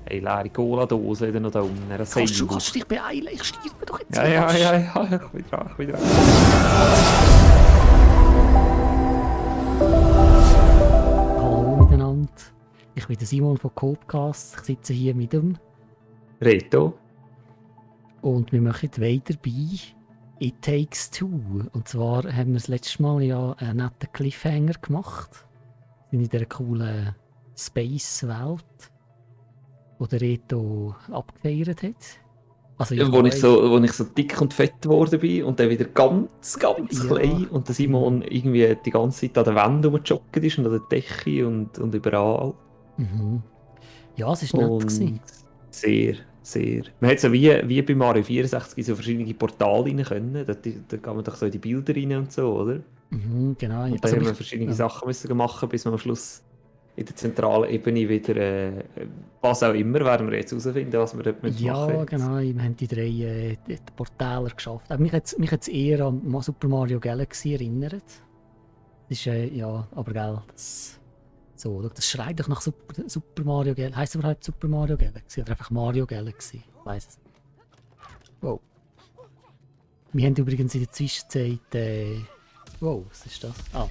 Hey, leere Cola-Dose wieder noch da unten. Kannst du dich beeilen? Ich sterbe doch jetzt. Ja, ich bin dran, ich bin dran. Hallo miteinander. Ich bin der Simon von Copecast. Ich sitze hier mit dem Reto. und wir machen weiter bei It Takes Two. Und zwar haben wir das letzte Mal ja einen netten Cliffhanger gemacht. Wir sind in dieser coolen Space-Welt, wo der Reto abgefeiert hat. Also Wo ich so dick und fett geworden bin und dann wieder ganz klein und der Simon irgendwie die ganze Zeit an der Wand rumgejoggt ist und an der Decke und überall. Mhm. Ja, es war nett gewesen. Sehr, sehr. Man hat so wie bei Mario 64 in so verschiedene Portale rein können. Da kann man doch so in die Bilder rein und so, oder? Mhm, genau. Und da haben wir verschiedene Sachen müssen machen, bis wir am Schluss in der zentralen Ebene wieder, was auch immer, werden wir jetzt herausfinden, was wir dort machen. Ja, genau, wir haben die drei die Portäler geschafft. Aber mich hat es eher an Super Mario Galaxy erinnert. Das ist ja, aber gell, das schreit doch nach Super Mario Galaxy. Heißt es überhaupt Super Mario Galaxy oder einfach Mario Galaxy? Ich weiss es nicht. Wow. Wir haben übrigens in der Zwischenzeit. Wow, was ist das? Ah.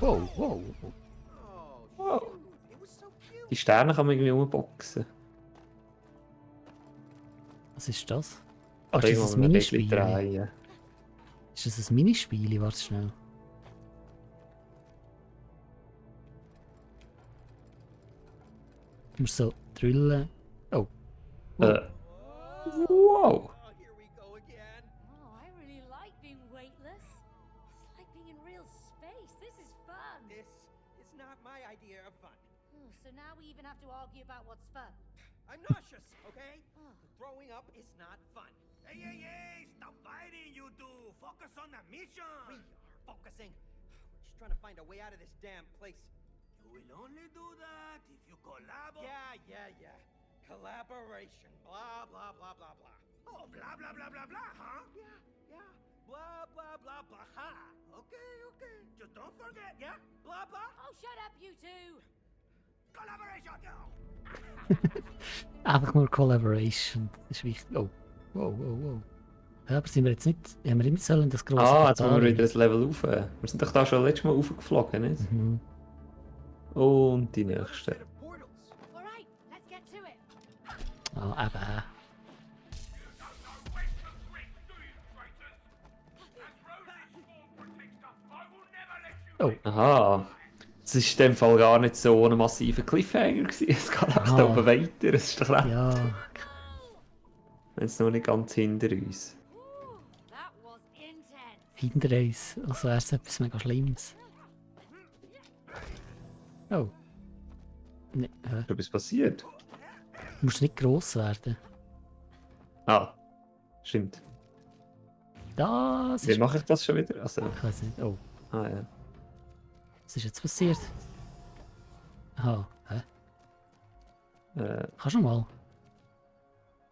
Wow. Wow. Die Sterne kann man irgendwie umboxen. Was ist das? Ach, ist das ein Minispiel? Drehen. Ist das ein Minispiel? Warte schnell. Ich muss so drüllen. Oh. Wow. So now we even have to argue about what's fun. I'm nauseous, okay? Throwing up is not fun. Hey, stop fighting, you two! Focus on the mission! We are focusing. We're just trying to find a way out of this damn place. You will only do that if you collaborate. Yeah. Collaboration. Blah, blah, blah, blah, blah. Oh, blah, blah, blah, blah, blah, huh? Yeah. Blah, blah, blah, blah, ha. Okay. Just don't forget, yeah? Blah, blah. Oh, shut up, you two! Collaboration, go! Einfach nur Collaboration. Das ist wichtig. Oh. Wow. Ja, aber sind wir jetzt nicht. Haben wir immer sollen das große jetzt müssen wir wieder das Level rauf. Wir sind doch da schon letztes Mal raufgeflogen, nicht? Mhm. Und die nächste. Alright, let's get to it. Ah, eben. Oh. Aha. Es war in dem Fall gar nicht so ein massiver Cliffhanger gewesen. Es geht auch da oben weiter. Es ist doch recht. Ja. Wenn es noch nicht ganz hinter uns. That was intense. Hinter uns. Also wäre es etwas mega Schlimmes. Oh. Nee, Ist etwas passiert? Du musst nicht gross werden. Ah. Stimmt. Das Wie ist... mache ich das schon wieder? Also. Ich weiß nicht. Oh. Ah ja. Was ist jetzt passiert? Aha. Hä? Kannst du mal?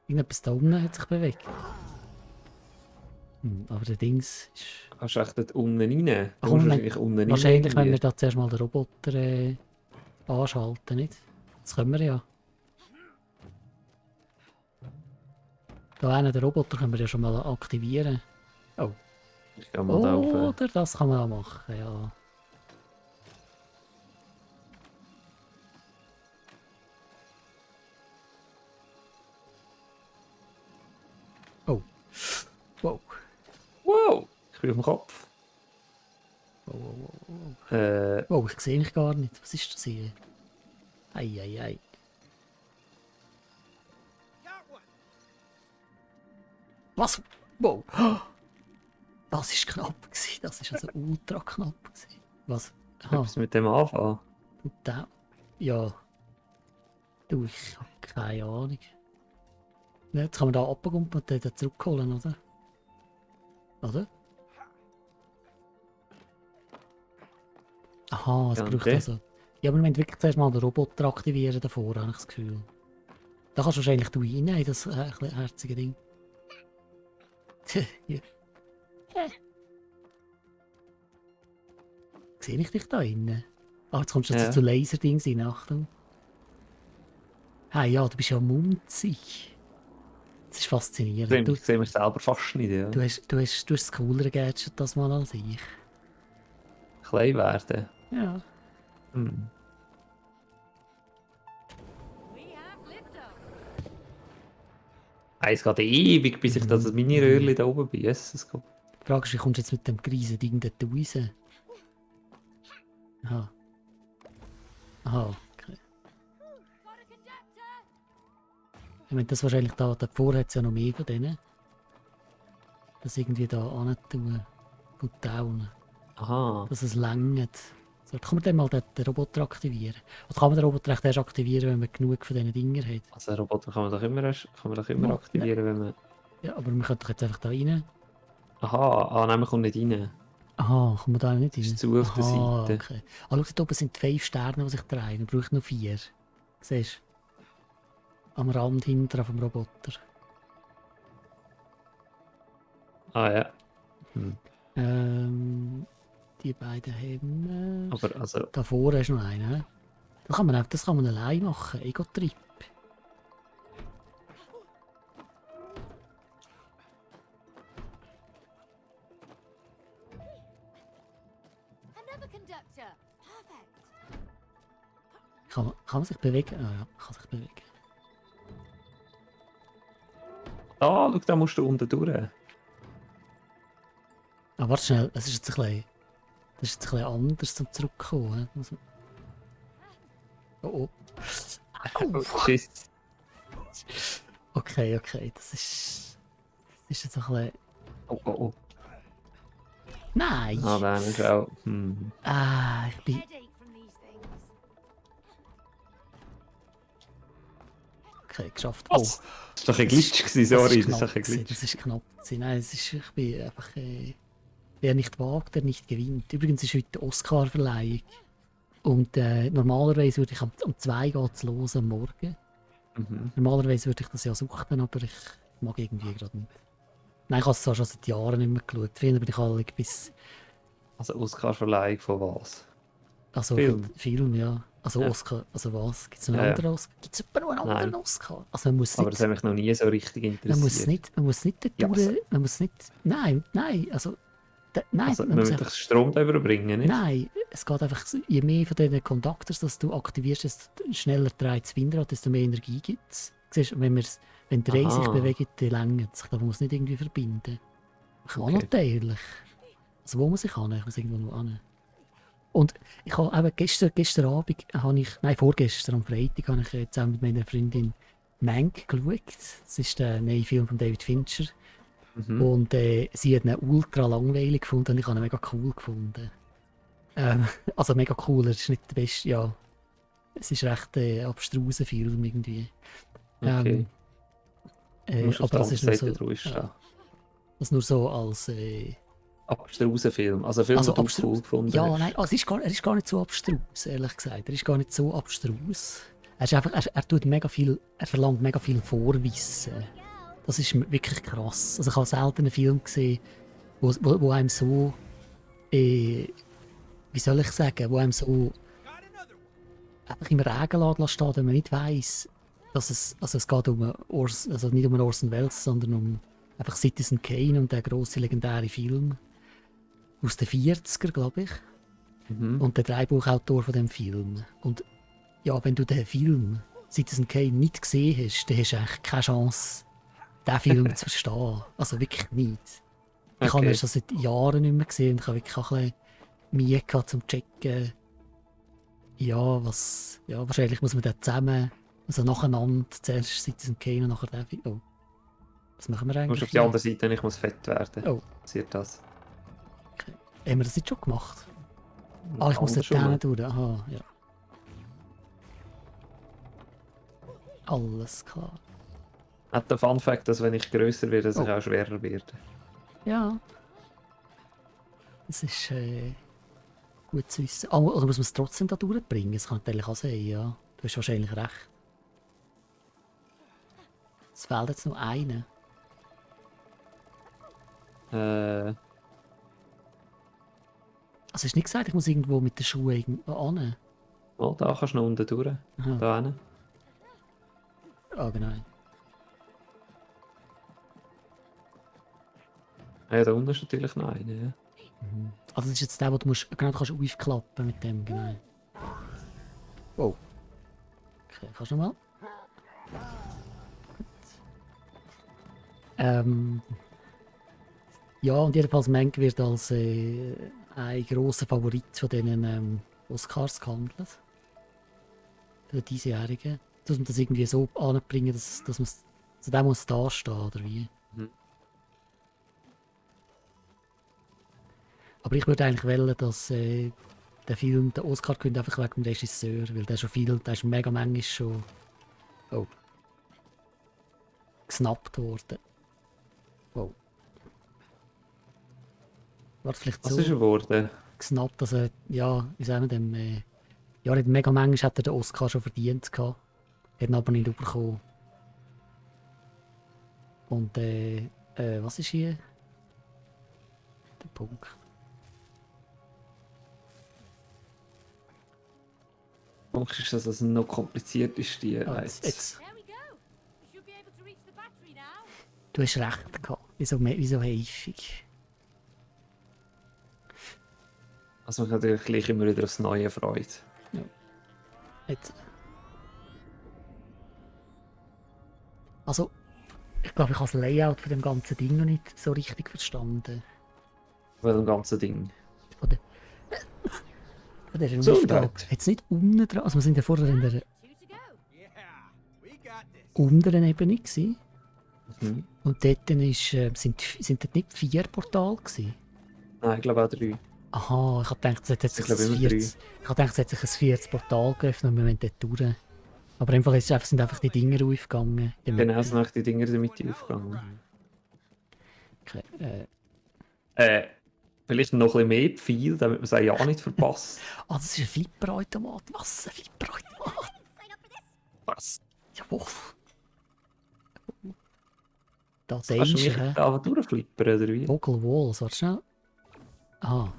Irgendetwas da unten hat sich bewegt. Aber der Dings ist... Kannst du echt dort unten rein? Ach, wahrscheinlich wenn wir da zuerst mal den Roboter anschalten, nicht? Das können wir ja. Da einen den Roboter können wir ja schon mal aktivieren. Oh. Ich kann mal da rauf. Oder das kann man auch machen, ja. Oh. Wow. Wow! Ich bin auf dem Kopf. Wow. Oh, ich sehe mich gar nicht. Was ist das hier? Ei. Was? Wow. Das ist knapp gewesen. Das ist also ultra knapp gewesen. Was? Etwas mit dem anfangen? Ja. Du, ich habe keine Ahnung. Jetzt kann man da abgehen und den zurückholen, oder? Oder? Aha, es braucht also... Ja, aber wir müssen wirklich zuerst mal den Roboter aktivieren davor, habe ich das Gefühl. Da kannst du wahrscheinlich rein in das herzige Ding. Ja. Sehe ich dich da innen? Ah, jetzt kommst du zu Laserdings rein, Achtung. Hey, ja, du bist ja munzig. Das ist faszinierend. Das sehen wir selber fast nicht, ja. Du hast das coolere Gadget das mal als ich. Klein werden. Ja. Hm. We have liftoff. Es geht ewig, bis ich das Mini-Röhrchen da oben bin. Jesus Gott. Die Frage ist, wie kommst du jetzt mit dem riesen Ding dort raus? Aha. Aha, okay. Got a conductor. Ich meine, das wahrscheinlich davor hat es ja noch mehr von denen. Das irgendwie da antun. Gut down. Aha. Dass es längert. So, kann man dann mal den Roboter aktivieren? Oder kann man den Roboter echt erst aktivieren, wenn man genug von diesen Dingen hat? Also einen Roboter kann man doch immer Ja. aktivieren, wenn man... Ja, aber man könnte doch jetzt einfach da rein. Aha, nein, man kommt nicht rein. Aha, kommt man da nicht rein? Ist zu auf der Aha, Seite. okay. Ah, schau, da oben sind 5 Sterne, die sich drehen. Man braucht noch 4. Siehst du? Am Rand hinten vom Roboter. Ah ja. Die beiden haben Aber also... Da vorne ist noch einer. Hä? Das kann man allein machen. Ego-Trip. Another conductor. Perfect. Kann man sich bewegen? Ah ja, kann sich bewegen. Ah, schau, da musst du unten durch. Ah, warte schnell, das ist jetzt ein bisschen anders zum Zurückkommen. Hä? Muss man... Oh, oh. Au. Tschüss. Okay, das ist jetzt ein bisschen... Oh, oh, oh. Nein! Ah, dann ist auch... Ich bin... Headache from these things. Okay, geschafft. Was? Das war doch ein Glitch gewesen, sorry. Das ist doch ein Glitch. Das ist knapp gewesen. Nein, ich bin einfach... wer nicht wagt, der nicht gewinnt. Übrigens ist heute Oscar-Verleihung. Und normalerweise würde ich am 2 geht's los am Morgen. Normalerweise würde ich das ja suchen, aber ich mag irgendwie gerade nicht. Nein, ich habe es zwar schon seit Jahren nicht mehr geschaut. Früher bin ich alle bis... Also Oscar-Verleihung von was? Also Film. Film, ja. Also Ja. Oscar, also was? Gibt es einen Ja, ja. anderen Oscar? Gibt es noch einen anderen Nein. Oscar? Also man muss Aber nicht... das hat mich noch nie so richtig interessiert. Man muss nicht dort Ja, durch... also- Man muss nicht... Nein, also... Nein, Also, man man muss muss einfach... doch Strom da überbringen, nicht? Nein, es geht einfach, je mehr von diesen Conductors, dass du aktivierst, desto schneller dreht das Windrad, desto mehr Energie gibt es. Siehst du, wenn die Reihe sich Aha. bewegt, dann längert es sich. Man muss nicht irgendwie verbinden. Man kann natürlich. Also wo muss ich hin? Ich muss irgendwo noch hin. Und ich habe eben gestern Abend, vorgestern am Freitag, habe ich zusammen mit meiner Freundin Mank geschaut. Das ist der neue Film von David Fincher. Und sie hat ihn ultra langweilig gefunden und ich habe ihn mega cool gefunden. Also mega cool, er ist nicht der beste, ja. Es ist recht abstruser Film irgendwie. Okay. Du musst auf aber der das ist anderen nur Seite so, ruhig stehen. das nur so als... Abstruser Film. Also ein Film, Also den du abstrus- cool gefunden ja, hast. nein, also er ist gar nicht so abstrus, ehrlich gesagt. Er ist gar nicht so abstrus. Er ist einfach, er verlangt mega viel Vorwissen. Das ist wirklich krass. Also ich habe selten einen Film gesehen, wo einem so, wie soll ich sagen, wo einem so einfach im Regen lassen steht, wenn man nicht weiss, dass es geht um also nicht um einen Orson Welles, sondern um einfach Citizen Kane und der grosse legendäre Film aus den 40er, glaube ich. Und der Drehbuchautor von dem Film. Und ja, wenn du den Film Citizen Kane nicht gesehen hast, dann hast du eigentlich keine Chance, diesen Film zu verstehen. Also wirklich nicht. Ich habe ihn schon seit Jahren nicht mehr gesehen und ich habe wirklich auch ein bisschen Mühe gehabt, zum checken. Ja, wahrscheinlich muss man den zusammen, also nacheinander, zuerst Citizen Kane und nachher den Film. Oh. Was machen wir Du eigentlich? musst auf die andere Seite und ich muss fett werden. Oh. Passiert das? Haben wir das jetzt schon gemacht? Ah, ich muss dort Andersrum. hinten durch. Aha, ja. Alles klar. Hat der Fun Fact, dass wenn ich grösser werde, dass ich Oh. auch schwerer werde. Ja. Das ist gut zu wissen. Ah, oder muss man es trotzdem da durchbringen? Das kann natürlich auch sein, ja. Du hast wahrscheinlich recht. Es fehlt jetzt noch einer. Also hast du nicht gesagt, ich muss irgendwo mit den Schuhen irgendwo an? Mal, da kannst du noch unten durch. Aha. Da hin. Ah, genau. Ja, da unten ist natürlich noch einer. Ja. Mhm. Also das ist jetzt der, wo du musst, genau, du kannst aufklappen mit dem, genau. Wow. Okay, kannst du nochmal? Ja, und jedenfalls Mank wird als ein grosser Favorit von diesen Oscars gehandelt. Für die diesjährigen. Dass man das irgendwie so anbringen, dass man zu dem muss dastehen, oder wie? Mhm. Aber ich würde eigentlich wählen, dass der Film den Oscar gewinnt, einfach wegen dem Regisseur, weil der schon viel, der ist mega manchmal schon gesnappt worden. Wow. Warte, vielleicht Was so ist er geworden? gesnappt, dass er, ja, wie sagen wir dem, ja, nicht mega manchmal hat er den Oscar schon verdient gehabt. Hat ihn aber nicht bekommen. Und was ist hier der Punkt? Punkt ist, dass es noch kompliziert ist, die Ah, jetzt. jetzt, There we go. We should be able to reach the battery now. du hast recht gehabt. Wieso häufig? Also man kann natürlich gleich immer wieder aufs Neue freut. Jetzt. Also, ich glaube, ich habe das Layout von dem ganzen Ding noch nicht so richtig verstanden. Von dem ganzen Ding. Von der, von dieser Gesundheit. Aufgabe. Jetzt nicht unten dran. Also, wir sind ja vorher in der Two to go. Yeah, we got this. unteren Ebene gewesen. Mhm. Und dort sind dort nicht 4 Portale gewesen. Nein, ich glaube auch 3. Aha, ich habe gedacht, es hat sich Ich glaube, ein immer 3. viertes, ich habe gedacht, es hat sich ein 4. Portal geöffnet und wir wollen dort durch. Aber einfach sind einfach die Dinger aufgegangen. in der Genau, Mitte. sind auch die Dinger in der Mitte aufgegangen. Okay, Vielleicht noch ein bisschen mehr Pfeil, damit man es auch ja nicht verpasst. das ist ein Flipperautomat. Was? Ein Flipperautomat? Was? Jawohl. Da Kannst du mich Danger, hä? da durchflippern, oder wie? Vogel Walls, warte schnell. Aha.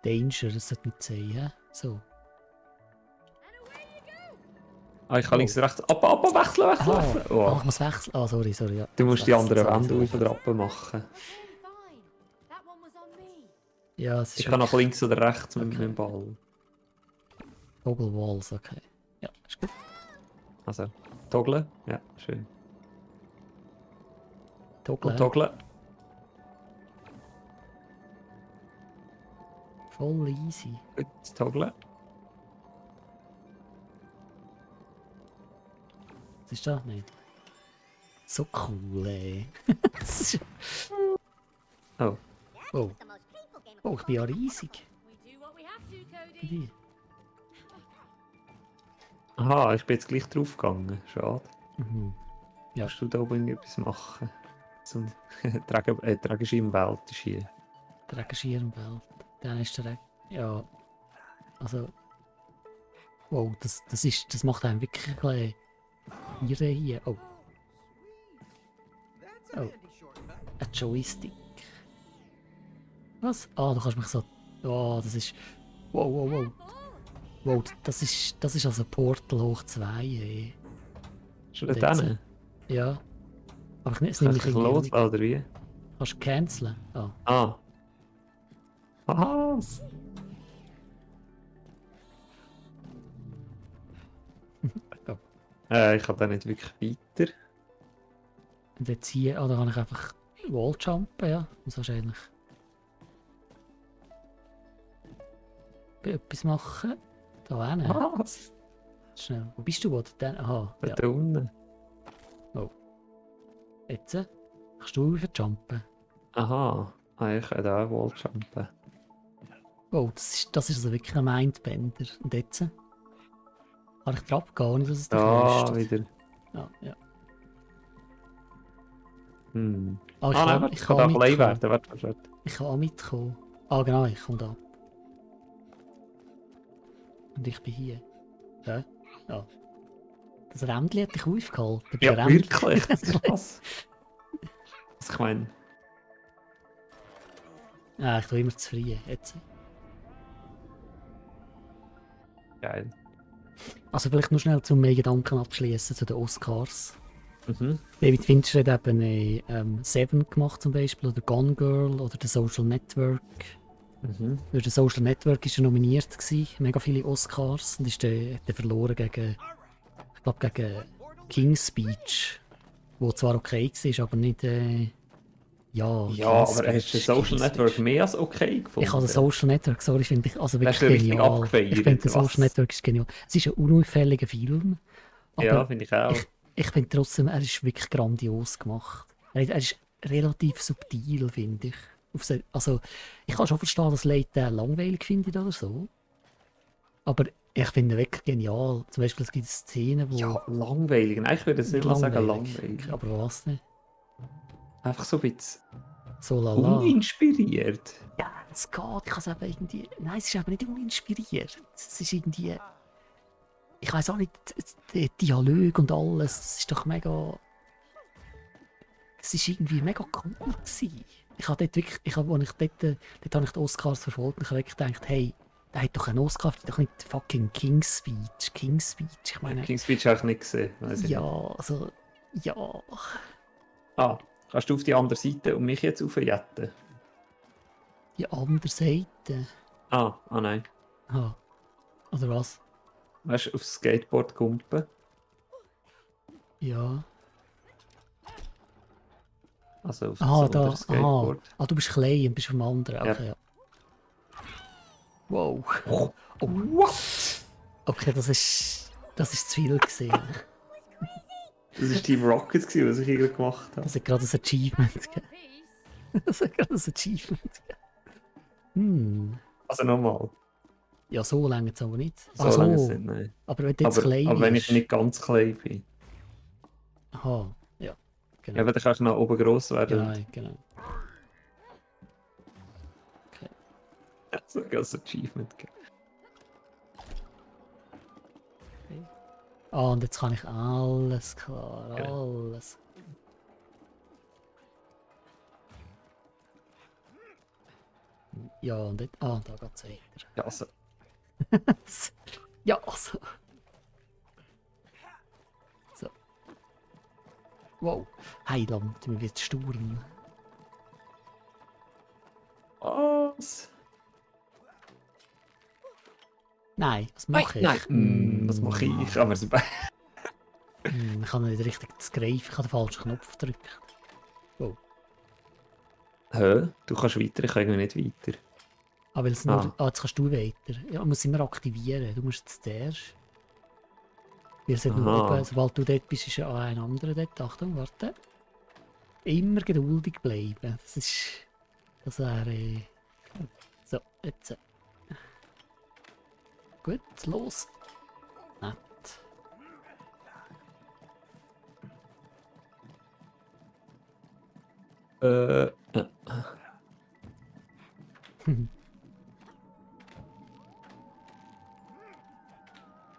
Danger, das sollte nicht sein, hä? So. Ah, ich kann Oh. links und rechts. Wechseln. Oh. Ich muss wechseln. Ah, sorry, ja. Du musst die anderen Wände Sorry. auf und ab machen. Fine. That one was on me. Ja, es ist Ich kann nach links oder rechts mit Okay. dem Ball. Vogel Walls, okay. Ja, ist gut. Also, toggeln. Ja, schön. Toggle, Und toggeln. voll easy. Gut, toggeln. Was ist das? Nein. So cool, ey. Das ist- Oh. Oh. Oh, ich bin ja riesig. We do what we have to, Bei Cody. dir. Aha, ich bin jetzt gleich draufgegangen. Schade. Mhm. Ja. Kannst du da oben etwas machen? Zum Trageschirmwelt ist hier. Der Regenschirmwelt. Dann ist der ja. Also. Wow, das macht einem wirklich ein bisschen hier. Oh, That's a Oh. handy shortcut. ein Joystick. Was? Ah, du kannst mich so. Oh, das ist. Wow, wow, wow. Wow, das ist also Portal hoch 2, ey. Schon Und da jetzt? hinten? Ja. Aber es nimmt Kann mich ich irgendwie los, nicht. oder wie? Kannst du canceln? Ah. Ah. Aha. Ich kann da nicht wirklich weiter. Und jetzt hier, da kann ich einfach Walljumpen, ja. Muss wahrscheinlich etwas machen. Da hinten. Was? Schnell. Wo bist du? Wo? Dann, aha. Ja. Da unten. Jetzt kannst du jumpen. Aha. Ah, ich kann da auch Walljumpen. Oh, das ist also wirklich ein Mindbender. Und jetzt kann ich drauf gehen, ohne dass es dich Da löscht. wieder. Ja. Hm. Ah, ich Ah, nein, kann, warte, ich ich kann kann da auch klein mitkommen. werden. Warte. Ich kann auch mitkommen. Ah, genau, ich komme da. Und ich bin hier. Ja? Ja. Das Rändchen hat dich aufgehalten. Ja, Bei Rändchen. wirklich. Das ist krass. Was ich meine. Ah, ich tue immer zu früh. Jetzt. Geil. Also vielleicht nur schnell zum mehr Gedanken abschließen zu den Oscars. Mhm. David Fincher hat eben Seven gemacht zum Beispiel, oder Gone Girl, oder The Social Network. Mhm. Für The Social Network war er nominiert, mega viele Oscars, und ist dann verloren gegen, ich glaube gegen King's Speech, wo zwar okay war, aber nicht, ja, Ja, King's aber hast du Speech, Social King's Network Speech. mehr als okay gefunden? Ich habe das Social Network, sorry, finde ich also Hast wirklich du richtig genial. abgefeiert, Ich finde, das was? Social Network ist genial. Es ist ein unauffälliger Film, Ja, aber finde ich auch. ich finde trotzdem, er ist wirklich grandios gemacht. Er ist relativ subtil, finde ich. Also, ich kann schon verstehen, dass Leute den langweilig finden oder so. Aber ich finde ihn wirklich genial. Zum Beispiel, es gibt Szenen, wo... Ja, langweilig. Nein, ich würde es nicht mal sagen langweilig. Aber was nicht? Einfach so ein bisschen So lala. uninspiriert. Ja, es geht. Ich kann es eben irgendwie... Nein, es ist eben nicht uninspiriert. Es ist irgendwie... Ich weiß auch nicht, der Dialog und alles, das ist doch mega... Es ist irgendwie mega cool gewesen. Ich habe dort wirklich... Dort habe ich die Oscars verfolgt und ich habe wirklich gedacht, hey, der hat doch einen Oscar, der hat doch nicht fucking King's Speech. King's Speech, ich meine... King's Speech habe ich nicht gesehen. Weiss ich Ja, nicht. also... Ja... Ah, kannst du auf die andere Seite und mich jetzt aufjetten? Die andere Seite... Ah, nein. Ah. Oder was? Weißt du, aufs Skateboard kumpen? Ja... Also auf das Ah, andere da. Skateboard. Du bist klein und bist vom anderen. Ja. Okay, ja. Wow. Oh, what? Okay, das ist zu viel gesehen. Das war Team Rocket, gewesen, was ich hier gemacht habe. Das hat gerade ein Achievement gegeben. Das hat gerade ein Achievement gegeben. Also nochmal. Ja, so lange jetzt aber nicht. So lange ist es nicht, nein. Aber wenn du jetzt klein aber wenn bist... ich nicht ganz klein bin. Aha, ja. Genau. Ja, aber dann kannst du noch oben gross werden. Genau. Ja, so ein ganzes Achievement gegeben. Ah, und jetzt kann ich alles klar. Ja. Alles. Ja, und jetzt... Ah, da geht's weiter. Ja, also. Ja, also. So. Wow. Heiland, mir wird Sturm. Was? Nein, was mache ich? Nein. Was mache ich? Aber so Ich kann nicht richtig das greifen, ich habe den falschen Knopf gedrückt. Hä? Du kannst weiter, ich kann irgendwie nicht weiter. Weil es nur... jetzt kannst du weiter. Ja, man muss immer aktivieren. Du musst jetzt zuerst. Weil es nur Aha. oben, sobald du dort bist, ist ja auch ein anderer dort. Achtung, warte. Immer geduldig bleiben. Das ist... Das wäre... So, jetzt. Gut, los. Nett.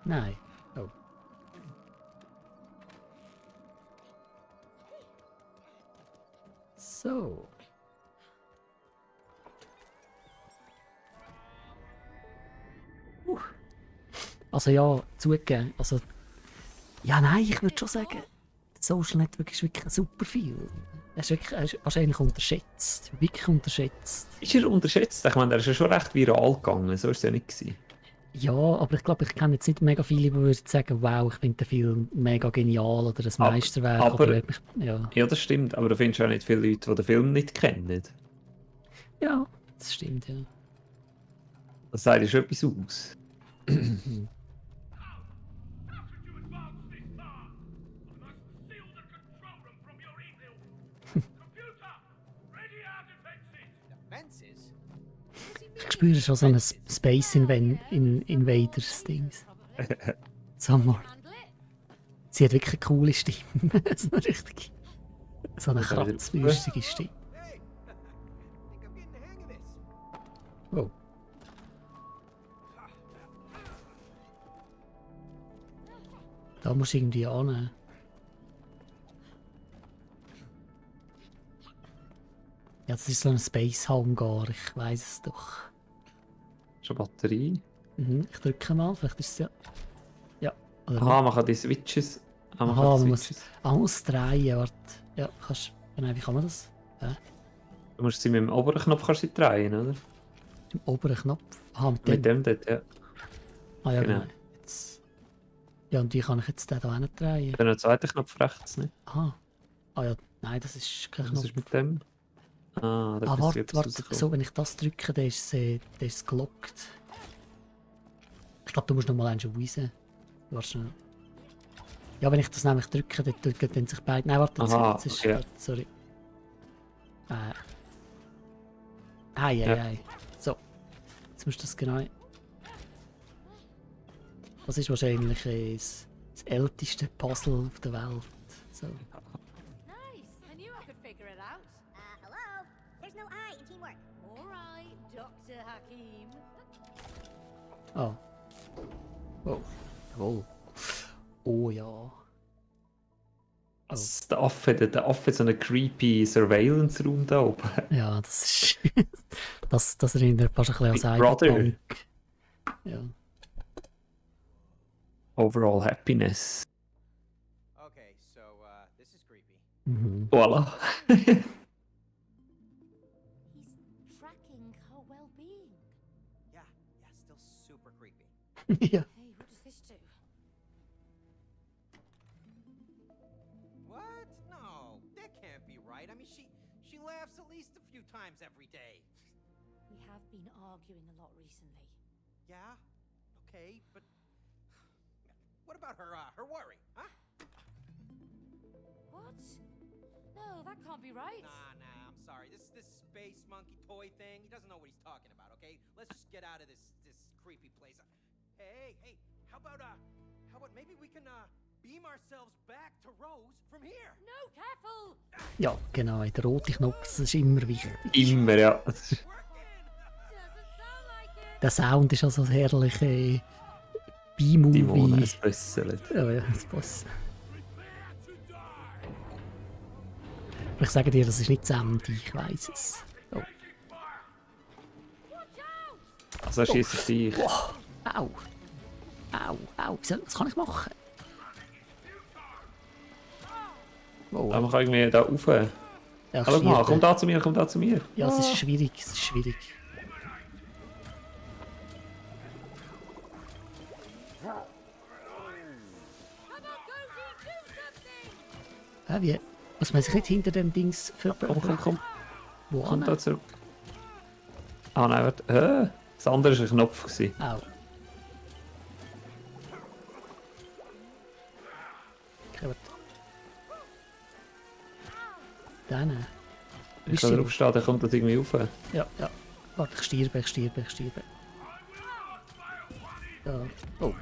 Nein. Oh. So. Also ja, zugegeben. Also, ja, nein, ich würde schon sagen, Social Network ist wirklich ein super Film. Er ist wahrscheinlich unterschätzt. Wirklich unterschätzt. Ist er unterschätzt? Ich meine, er ist ja schon recht viral gegangen, so war es ja nicht gewesen. Ja, aber ich glaube, ich kenne jetzt nicht mega viele, die würden sagen, wow, ich finde den Film mega genial oder ein Meisterwerk. aber- oder mich, ja. Ja, das stimmt, aber du findest ja nicht viele Leute, die den Film nicht kennen. Ja, das stimmt, ja. Das sagt ja schon etwas aus. Defenses? Ich spüre schon so ein Space Invaders Dings. Sag mal. Sie hat wirklich eine coole Stimme. So eine richtig. So eine Das ist wieder kratzbürstige Stimme. Hey! Think I'm getting the hang of this. Oh. Da muss ich irgendwie annehmen. Ja, das ist so ein Space Hangar, ich weiß es doch. Schon Batterie? Ich drücke mal, vielleicht ist es ja. Ja, Oder Aha, man kann die Switches. Ah, man Aha, kann die man muss- Switches. man muss drehen, warte. Ja, kannst... Nein, wie kann man das? Du musst sie mit dem oberen Knopf kannst du sie drehen, oder? Im oberen Knopf. Aha, mit Mit dem. dem dort, ja. Ah ja, genau. genau. Jetzt... Ja, und wie kann ich jetzt den da hin drehen? Dann der zweite Knopf rechts, nicht? Aha. Ah ja, nein, das ist kein Was Knopf. ist mit dem? Ah, da Ah, müsste warte, etwas warte. rauskommen. So, wenn ich das drücke, dann ist es gelockt. Ich glaube, du musst noch mal einen raus. Warte schnell. Ja, wenn ich das nämlich drücke, dann drücken sich beide... Nein, warte, Aha, jetzt ist... okay. Warte, sorry. Ei. Ja. So. Jetzt musst du das genau... Das ist wahrscheinlich das älteste Puzzle auf der Welt. So. Nice. I knew I could figure it out. Hello? There's no I in teamwork. All right, Dr. Hakim. Ah. Oh. Jawohl. Oh ja. Der Affe hat so einen creepy Surveillance-Raum da oben. Ja, das ist... das erinnert fast ein bisschen an Big Brother. Cyberpunk. Ja. Overall Happiness. Okay, so, this is creepy. Mhm. Voila. He's tracking her well-being. Yeah, still super creepy. Ja. Hey, what does this do? What? No, that can't be right. I mean, she laughs at least a few times every day. We have been arguing a lot recently. Yeah, okay, but what about her worry, huh? What? No, that can't be right. Nah, I'm sorry. This space monkey toy thing, he doesn't know what he's talking about, okay? Let's just get out of this creepy place. Hey, how about maybe we can beam ourselves back to Rose from here? No, careful! Ja, genau. Der rote Knopf, das ist immer wichtig. Immer, ja. Doesn't sound like it. Der Sound ist also herrlich Die Mona B-Movie. ist besser. Ja, das passt. Aber ich sage dir, das ist nicht Sandy, ich weiß es. Oh. Also schießt auf dich. Au! Was kann ich machen? Oh, Aber man kann irgendwie da rauf. ja, Hallo mal, komm stirb. da zu mir, komm da zu mir. Ja, es ist schwierig, es ist schwierig. Come on, Goldie, do something! Wie? Muss man sich nicht hinter dem Dings verbergen? Komm. Wo Komm an? da zurück. Ah nein, warte. Das andere war ein Knopf. Gewesen. Au. Okay, warte. Dann. Ich kann drauf stehen, dann kommt das irgendwie rauf. Ja. Warte, ich sterbe. Ja. Oh.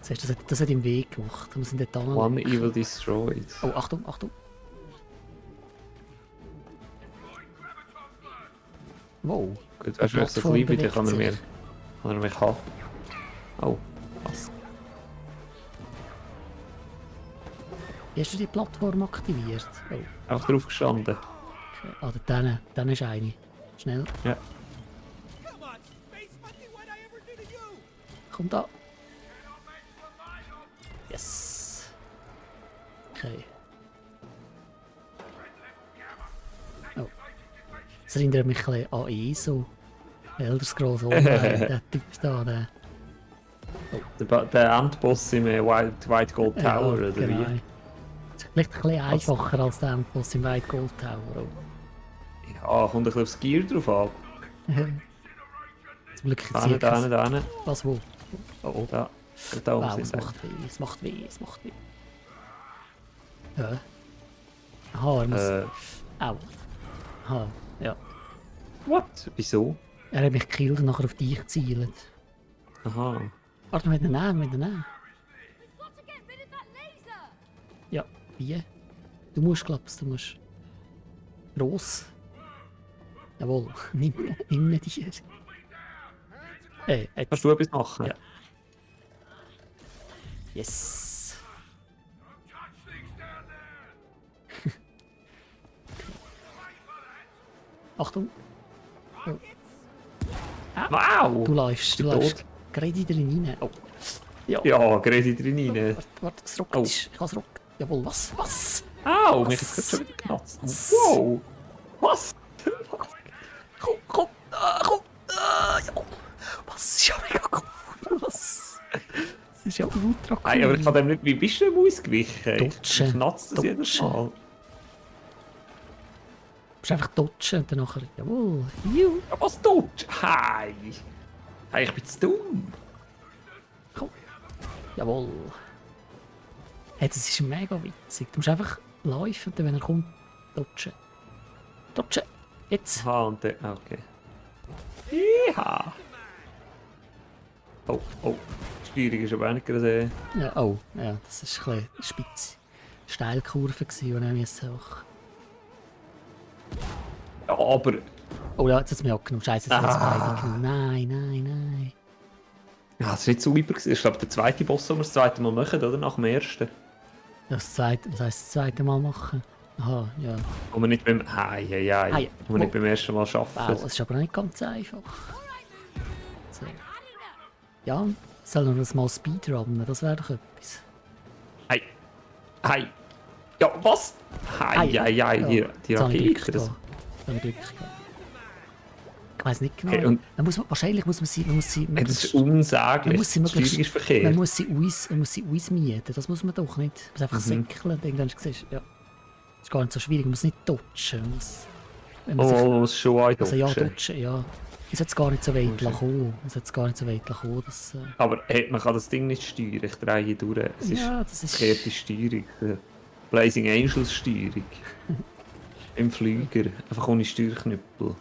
Siehst du, das hat im Weg gemacht. Wir sind dort dran. One evil destroyed. Oh, Achtung. Wow. Gut, weißt du, wenn ich so klein bin, dann kann er mich haben. Oh, was? Wie hast du die Plattform aktiviert? Oh, Einfach drauf gestanden. okay. Ah, dann ist eine. Schnell. Ja. Come on, space monkey, what'd I ever do to you? Komm da. Yes. Okay. Oh. Das erinnert mich ein bisschen an ESO. Elder Scrolls Online, der Typ da, der... Der Endboss im White Gold Tower, oder genau. wie? Ist vielleicht ein bisschen einfacher als der Endboss im White Gold Tower. Oh. Ja, kommt ein bisschen aufs Gear drauf ab. Zum Glück Da hinten, da hinten. Was, wo? Oh, da. Da oben Wow, sind es sie. macht weh. Ja. Aha, er muss... Au. Aha, ja. What? Wieso? Er hat mich gekillt und nachher auf dich gezielt. Aha. Warte, mit der Nähe. We've got to get rid of that laser! Ja, wie? Du musst. Gross. Jawohl, nimm dir. Jetzt. Kannst du etwas machen? Ja. Yes. Achtung. Wow! Du läufst tot. gerade in rein. Oh. Ja. Ja, gerade drin rein. Warte, das Rocket Oh. ist... Ich kann es Rocket... Jawohl, was? Was? Au, mich ist gerade schon wieder geknatzt. Wow! Was? Komm, komm, komm! Ja. Was? Das ist ja mega cool. Was? Das ist ja ultra cool. Nein, aber ich kann dem nicht... Wie bist du dem ausgewichen? Dodgen. Ich knatzt das jedes Dodgen. Mal. Du musst einfach dodgen und dann nachher... Jawohl. Juhu. Ja, was tut? Hi! Hey, ich bin zu dumm. Komm. Jawohl. Hey, das ist mega witzig. Du musst einfach laufen und dann, wenn er kommt, dodgen. Dodgen. Jetzt. Aha, und dann... Okay. Ja. Oh, oh. Die Steuerung ist aber auch nicht gerade... Ja, oh, ja, das ist ein bisschen spitze Steilkurve gewesen, die ich müssen auch... Ja, aber... Oh ja, jetzt hat es mich abgenommen. Scheiße, jetzt hat es beide genommen. Nein, nein, nein. Ja, das war nicht so super. Das ist, glaube ich, der zweite Boss, den wir das zweite Mal machen, oder? Nach dem ersten. Was heisst das zweite Mal machen? Aha, ja. Wo wir nicht beim... Hey. Wo wir nicht beim ersten Mal arbeiten. Wow, das ist aber nicht ganz einfach. So. Ja, soll noch das mal Speedrunnen, das wäre doch etwas. Hey. Hey. Ja, was? Hey, die Jetzt habe ich Glück Rakete. Das... gehabt. Jetzt habe ich Glück gehabt. Ich weiss nicht genau. Hey, und- Wahrscheinlich muss man sie... Hey, das ist möglichst- unsäglich. Man muss sie Die Steuerung ist verkehrt. man muss sie ausmieten, das muss man doch nicht. Man muss einfach säckeln und irgendwann siehst du, ja. Das ist gar nicht so schwierig, man muss nicht dodgen. Man muss, wenn man sich, Oh, es ist schon also ja, eindeutig. dodgen, ja. Man sollte es gar nicht so weit kommen. Man sollte es gar nicht so weit kommen, dass... Aber hey, man kann das Ding nicht steuern. Ich drehe durch. Es ist ja, das ist... verkehrte Steuerung. Blazing Angels Steuerung. Im Flüger. Einfach ohne Steuerknüppel.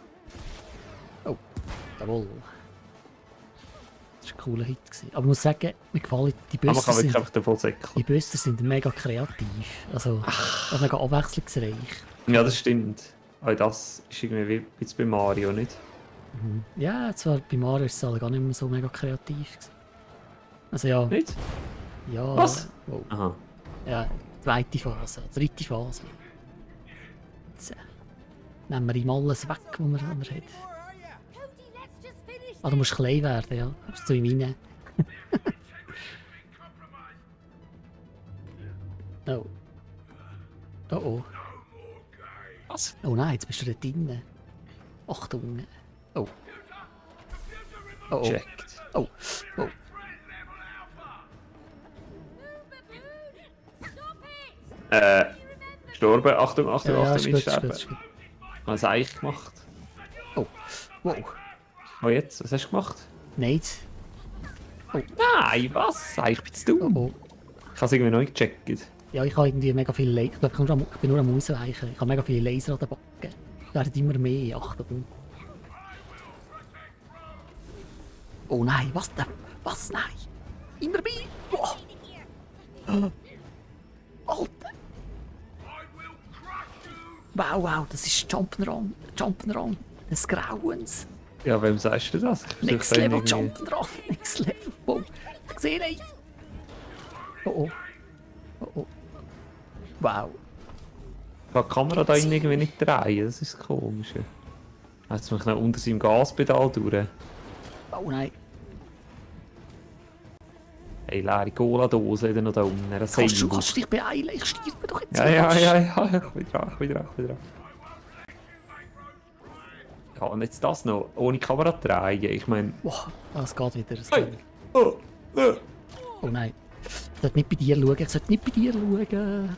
Oh, jawohl. Das war ein cooler Hit gewesen. Aber ich muss sagen, mir gefallen die Aber man Böster kann wirklich sind... einfach davon säckeln. Die Böster sind mega kreativ. Also, mega abwechslungsreich. Ja, das stimmt. Aber das ist irgendwie wie jetzt bei Mario, nicht? Ja, zwar bei Mario ist es alle gar nicht mehr so mega kreativ gewesen. Also ja, Nicht? ja... Was? Oh, Aha. ja, zweite Phase, dritte Phase. Jetzt nehmen wir ihm alles weg, was wir hat. Cody, let's just finish Ah, du musst klein werden, ja. Kommst du ihm rein. Oh. Oh oh. Was? Oh nein, jetzt bist du da drinnen. Achtung. Oh. Oh oh. Checkt. Oh. Oh. Gestorben. Achtung, Achtung, Ja, Achtung, ist ich gut, ist sterbe. gut, ist gut. Was habe ich gemacht? Oh. Wow. Oh, jetzt? Was hast du gemacht? Nicht. Nein, was? Ich bin zu Oh dumm. oh. Ich habe es irgendwie noch nicht gecheckt. Ja, ich habe irgendwie mega viele Laser. Ich glaube, ich bin nur am Ausweichen. Ich habe mega viele Laser an den Backen. Es werden immer mehr. Achtung. Oh nein, was denn? Was? Nein. Immer mehr. Wow. Alter. Wow, wow, das ist Jump'n'Run. Jump'n'Run des Grauens. Ja, wem sagst du das? Ich Next versuche Level da irgendwie- Jump'n'Run. Next Level. Wow. Ich sehe nicht. Oh oh. Oh oh. Wow. Ich kann die Kamera da innen irgendwie nicht drehen, das ist das Komische. Jetzt muss ich noch unter seinem Gaspedal durch. Oh nein. Hey, leere Cola-Dose noch da unten. Kannst du dich beeilen? Ich sterbe doch jetzt. Ja, ich bin dran. Ja, und jetzt das noch, ohne Kamera drehen. Ich meine... Wow, es geht wieder. Es Hey. geht. Oh, oh. Oh nein. Ich sollte nicht bei dir schauen. Ich sollte nicht bei dir schauen.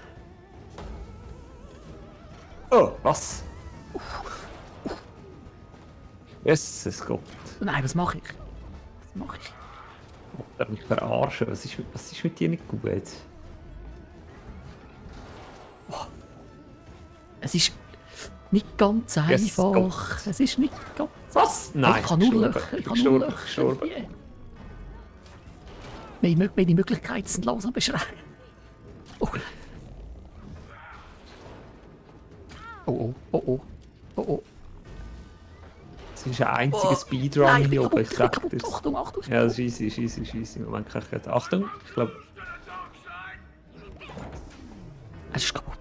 Oh, was? Jesus Gott. Oh nein, was mache ich? Was mache ich? Ich darf mich verarschen. Was ist mit dir nicht gut? Es ist nicht ganz Yes, einfach. Gott. Es ist nicht ganz Was? Nein. Ich kann nur gestorben. Löcher. Ich kann Gestorben, nur Löcher. gestorben. Yeah. Meine Möglichkeiten sind langsam beschränkt. Oh. Oh oh. Oh oh. Oh oh. Es ist ein einziger Oh. Speedrun Nein, hier oben, ich bin sag kaputt. das. Achtung, Achtung. Ja, das ist easy. Moment, kann ich grad... Achtung, ich glaube... Es ist kaputt.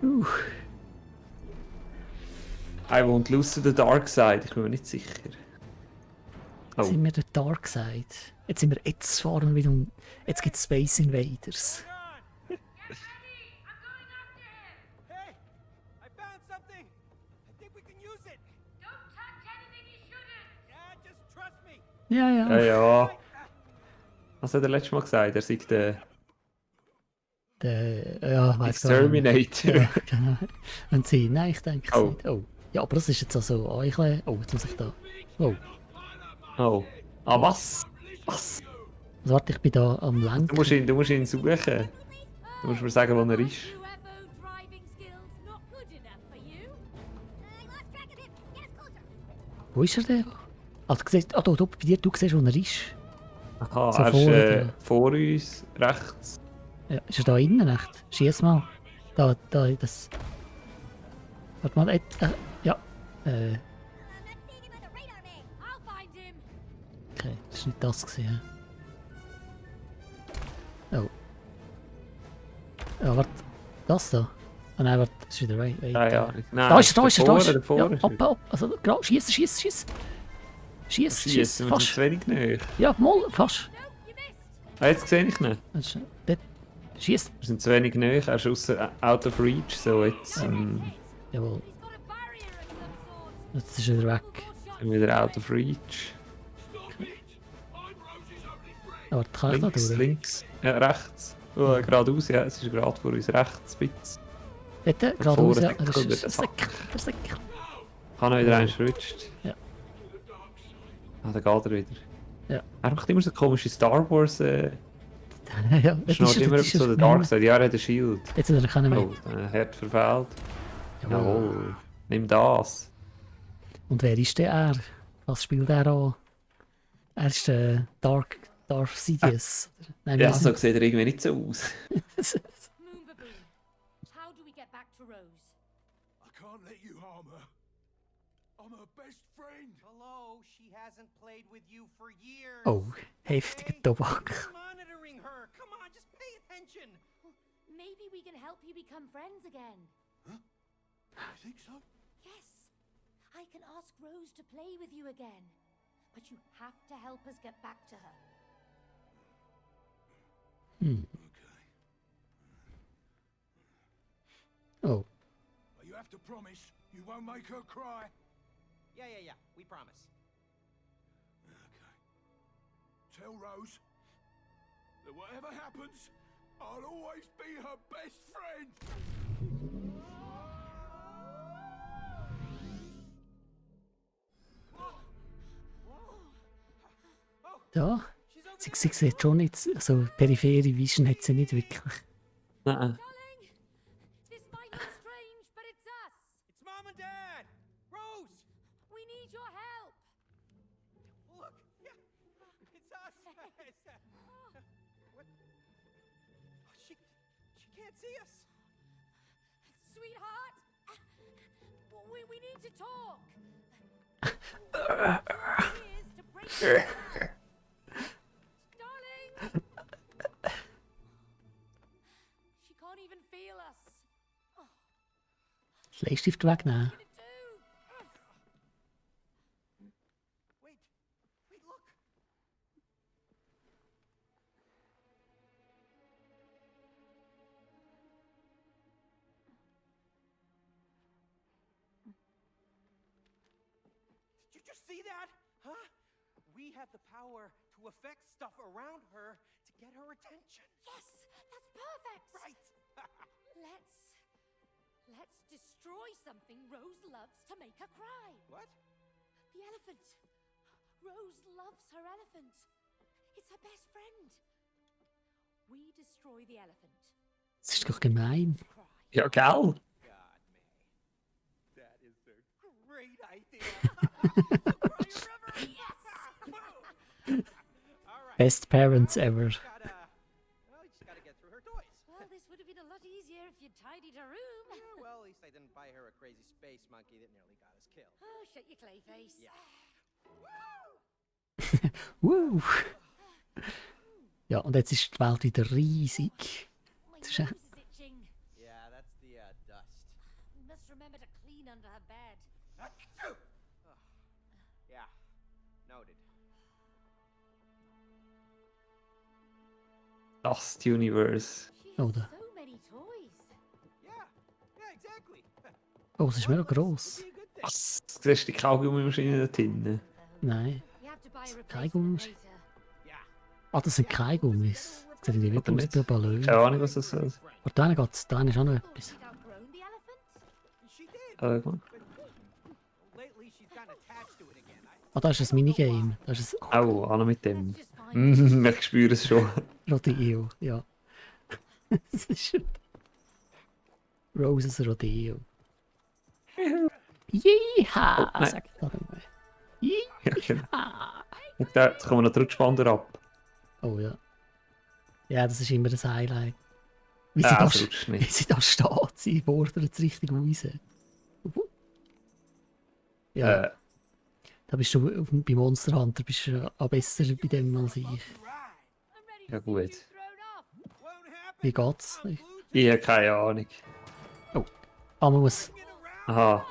Jawohl. I won't lose to the dark side, ich bin mir nicht sicher. Oh. sind wir der Dark Side. Jetzt fahren wir wieder um. Jetzt gibt's Space Invaders. Hang on! Hey! I found something! I think we can use it! Yeah, just trust me! Ja, Ja, ja. ja. Was hat er letztes Mal gesagt? Er sagt der Ja, weiss gar nicht. Exterminator. Ja, genau. Und sie, nein, ich denke es Oh. nicht. Oh. Ja, aber das ist jetzt also auch ein bisschen... Oh, jetzt muss ich da... Oh. Oh. Ah, was? Was? Also, warte, ich bin da am Du Lenken. musst ihn suchen. Du musst mir sagen, wo er ist. UFO driving skills not good enough for you? I lost track of him. Get us closer. Wo ist er denn? Also, du siehst... Ah, da, bei dir, du siehst, wo er ist. Aha, So er vorne, ist vor uns, rechts. Ja, ist er da innen, echt? Schieß mal. Da, das... Warte mal, ja. I'm not seeing him on the radar, man. I'll find him. Okay, das war nicht das gewesen. hä? Oh. Ja, warte. Das da? Ah nein, warte, das ist wieder weit. Ja, ja. Nein, Da ist er, da ist er, da ist er. davor Ja, ist ab, ab. Also, genau, schieß. Schieß, Schiessen, wir sind fast. zu wenig näher. Ja, mal, fast. No, you missed. Ah, jetzt sehe ich ihn. Das ist- Dort. Schieß. Wir sind zu wenig näher, er ist ausser out of reach, so jetzt Jawohl, He's got a barrier of some sort. jetzt ist er wieder weg. sind wir wieder out of reach. Ja, warte, kann ich da Links, durch? links, ja, rechts. Oh, geradeaus, ja, es ist gerade vor uns rechts, spitz. Dort, geradeaus, vorne ja. Deckel Das über ist den der Säcker, der Säcker. Kann er wieder eins rutscht. Ja. Ah, da geht er wieder. Ja. Er macht immer so komische Star Wars, Ja, jetzt schnurrt immer jetzt so der Dark Side. Ja, er hat ein Shield. Jetzt hat er keinen mehr. Oh, hart verfehlt. Jawohl. Jawohl, nimm das. Und wer ist denn er? Was spielt er an? Er ist der Darth Sidious. Nein, Ja, wir so sind- sieht er irgendwie nicht so aus. Moon Baboon. How do we get back to Rose? I can't let you harm her. I'm her best friend. Hello, she hasn't played with you for years. Oh, heftiger Tobak. You're monitoring her. Come on, just pay attention. Maybe we can help you become friends again. You think so? Yes. I can ask Rose to play with you again. But you have to help us get back to her. Hm. Oh, But you have to promise you won't make her cry. Yeah, we promise. Okay. Tell Rose that whatever happens, I'll always be her best friend. da. She's over Sie there. sieht schon nicht, so periphere Vision hat sie nicht wirklich. Nein. Darling, this might be strange, but it's us. It's Mom and Dad. Rose. We need your help. Look. Yeah. It's us. What? She can't see us. Sweetheart, we need to talk. Here's to break the ice. Darling. She can't even feel us. Das Bleistift wegnehmen. What do we do? Wait, look. Did you just see that? Huh? We have the power to affect stuff around her to get her attention. Yes, that's perfect. Right. Let's destroy something Rose loves to make her cry. What? The elephant. Rose loves her elephant. It's her best friend. We destroy the elephant. Das ist doch gemein. Cry. Ja, gell? God, May. That is a great idea. Cry a river. Yes. All right. Best parents ever. Well, you just gotta get through her toys. Well, this would have been a lot easier if you'd tidied her room. Yeah, well, at least I didn't buy her a crazy space monkey that nearly got us killed. Oh, shut your clay face. Yeah. Woo. Ja, und jetzt ist die Welt wieder riesig. My It's nose a- is itching. Yeah, that's the dust. We must remember to clean under her bed. Yeah, noted. Lost Universe. She Oh, da. has so many toys. Yeah, yeah, exactly. Oh, es ist mega gross. Be a good thing. Was? Du siehst die Kaugummimaschine da drinnen? Nein. You have to buy a Kein replacement Gummis. later. Yeah. Ah, das sind keine Gummis. Das sieht irgendwie Oder aus nicht? wie ein Ballon. Keine Ahnung, was das ist. Aber da geht's, da ist auch noch etwas. She'd outgrown the elephant. She did. Schau mal. Lately, she's gotten attached to it again. Ah, da ist ein Minigame. Da ist ein Au, auch noch mit dem. Let's just find Ich spüre es schon. Rodeo, ja. Das ist Roses Rodeo. Jeha! Oh, nein. Sag ich da nochmal. Ja, genau. Jeha! Und da jetzt kommen wir noch den Rutschband ab. Oh ja. Ja, das ist immer das Highlight. Wie sie, Ah, da, das rutscht wie nicht. sie da steht, sie fordert es richtig raus. Ja, Äh, da bist du bei Monster Hunter bist du auch besser bei dem als ich. I'm ready ja to see you gut. thrown up. Won't happen. Wie geht's? Ich habe keine Ahnung. Ah, man muss Get around, Aha.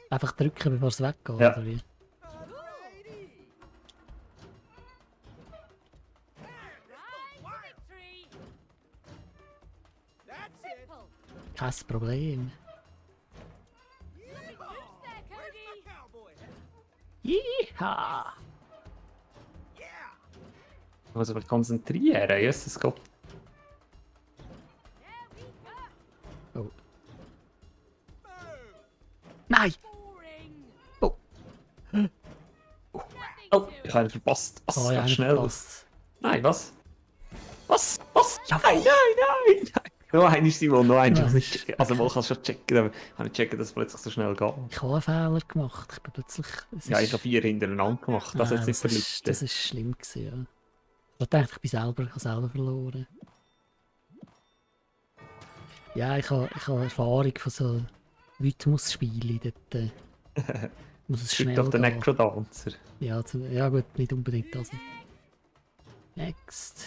einfach drücken, bevor es weggeht, Ja. oder wie? alrighty. Ride to victory. That's it. Simple. Kein Problem. Yeah. there, Where's Cody? my cowboy? Jeha! Yeah. Ich muss mich konzentrieren. Jesus Gott. There we go. Oh. Boom. Nein! Boring. Oh. Nothing Oh, to ich it. habe ihn verpasst. Was? Oh ja, Ganz nicht schnell. verpasst. Nein, was? Was? Was? Ja, Nein, nein, nein! Noch einer, Simon, noch einer. Ja, Also, man kann es schon checken, aber ich habe nicht checken, dass es plötzlich so schnell geht. Ich habe einen Fehler gemacht. Ich bin plötzlich... es Ja, ist- ich habe 4 hintereinander gemacht. Das Nein, hat jetzt nicht das verlitten. ist schlimm gewesen, ja. Ich dachte, ich habe selber verloren. Ja, ich habe Erfahrung von so Rhythmusspielen. Dort muss es Es schnell gibt doch den gehen. Necrodancer. Ja, ja gut, nicht unbedingt das. Next.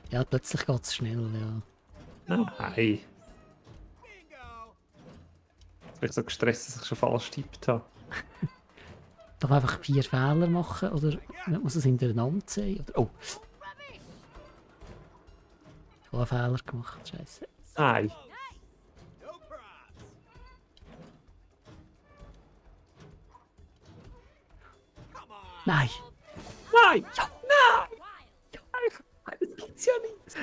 Ja, plötzlich geht es schnell, ja. Nein. Bingo. Jetzt bin ich so gestresst, dass ich schon falsch getippt habe. Darf einfach 4 Fehler machen oder man muss es hintereinander sehen? Oder, oh, ich habe einen Fehler gemacht, scheiße. Nein. No props. Come on. Nein! Nein! Ja, nein! Nein, das gibt's ja nicht.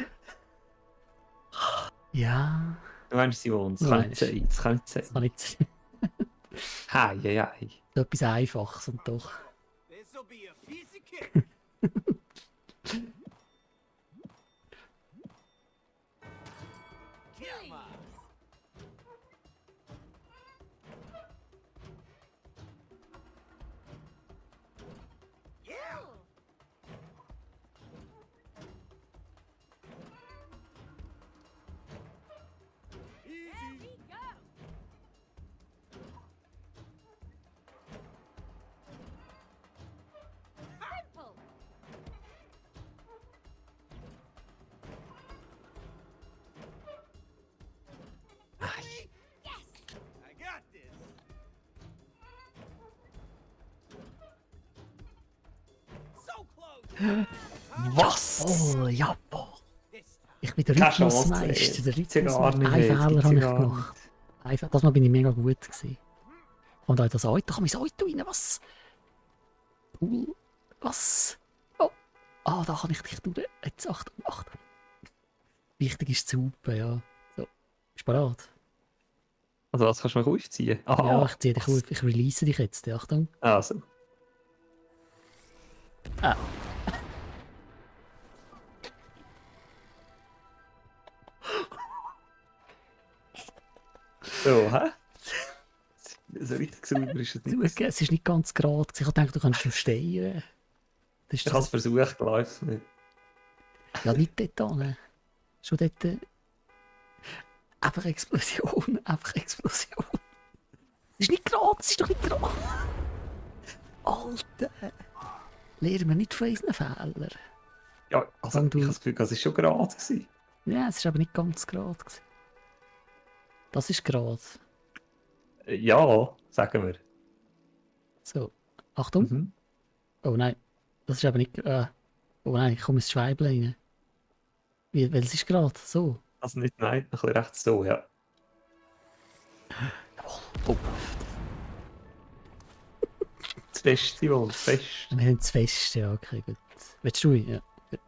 Ja, Du meinst, Simon, das Du kann nicht meinst. sein. Das kann nicht das sein. war nicht so Hei, hei, hei. etwas Einfaches und doch. This'll be a piece of cake. Come on. Yeah. There we go. Simple. Nein. I got this. So close. Was? Oh, ja, boah. This time. Ich bin der Keine Chance, Rhythmusmeister. Der ey. Gibt's ja gar Rhythmusmeister. nicht Einen mehr, das Fehler gibt's habe ja ich gar gemacht. Das Mal bin ich mega gut gewesen. Und auch das Auto, da kann ich das Auto rein, was? Cool. Was? Oh. Ah, da kann ich dich durch. Jetzt Achtung, Achtung. Wichtig ist zu hupen, ja. So. Bist du bereit? Also, was kannst du mich aufziehen? Ja, Aha. ich ziehe dich auf. Ich release dich jetzt. Achtung. Also. Ah. So, hä? So richtig sauber ist es Du, nicht. es ist nicht ganz gerade. Ich habe gedacht, du kannst noch steuern. Das ist Ich habe es versucht, läuft es nicht. Ja, nicht dort hin. Schon dort. Einfach Explosion, einfach Explosion. Es ist nicht gerade, es ist doch nicht gerade. Alter. Lernen wir nicht von unseren Fehlern. Ja, also, Wenn ich du- habe das Gefühl, es war schon gerade gewesen. Ja, es ist aber nicht ganz gerade. gewesen. Das ist gerade. Ja, sagen wir. So, Achtung. Mhm. Oh nein, das ist aber nicht. Oh nein, ich komme ins Schweibel rein. Welches ist gerade? So. Also nicht, nein, ein bisschen rechts so, ja. Oh. Das Fest, Simon, das Fest. Wir haben das Fest, ja, okay, gut. Willst du? Ja, gut.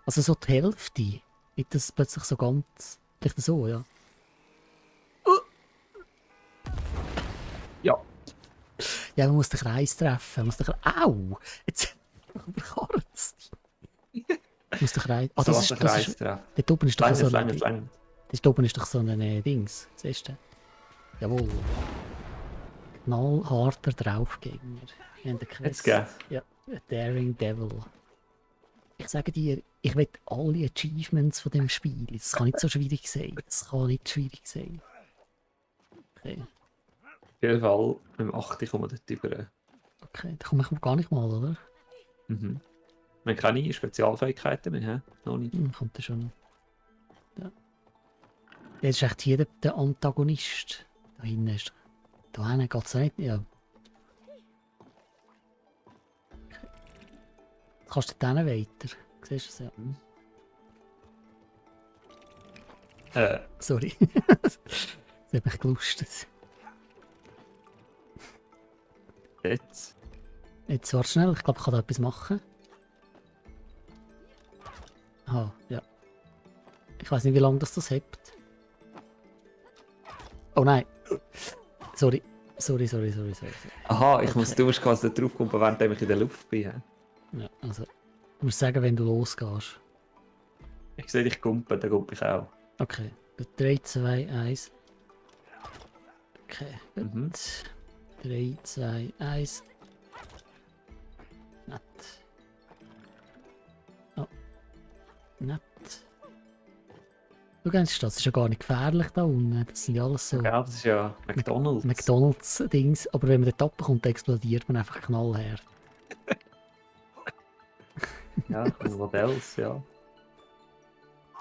Also so die Hälfte. Nicht das plötzlich so ganz. Vielleicht so, ja. Ja. Ja, man muss den Kreis treffen. Man muss den Kreis. Au! Jetzt überkarrt es dich. Man muss den Kreis. Ah, das ist. Das ist dort oben ist doch so ein. Dort oben ist doch so ein Dings. Siehst du? Jawohl. Knallharter Draufgänger. In der Jetzt geht's. Ja, a Daring Devil. Ich sage dir, ich will alle Achievements von dem Spiel. Das kann nicht so schwierig sein. Das kann nicht schwierig sein. Okay. Auf jeden Fall, mit dem 8 kommen wir dort über. Okay, da komme ich gar nicht mal, oder? Mhm. Wir haben keine Spezialfähigkeiten mehr, hä? Noch nicht. Kommt ja schon noch. Ja. Jetzt ist echt hier der Antagonist. Da hinten ist. Da hinten geht es nicht. Ja. Okay. Jetzt kannst du dann weiter. Siehst du es ja? Sorry. Das hat mich gelustet. Jetzt. Jetzt warte schnell, ich glaube, ich kann da etwas machen. Aha, ja. Ich weiß nicht, wie lange das hebt. Oh nein. Sorry. Sorry. Aha, ich Okay. muss, du musst quasi drauf kommen, während ich in der Luft bin. Hä? Ja, also. Du musst sagen, wenn du losgehst. Ich sehe dich kumpen, dann kumpe ich auch. Okay. Gut, 3, 2, 1. Okay, gut. Mhm. 3, 2, 1. Nett. Oh. Nett. Du kennst das, ist ja gar nicht gefährlich da unten. Das sind ja alles so Ja, das ist ja McDonalds. McDonalds-Dings. Aber wenn man dort runterkommt, explodiert man einfach knallhart. Ja, ein Modells, ja.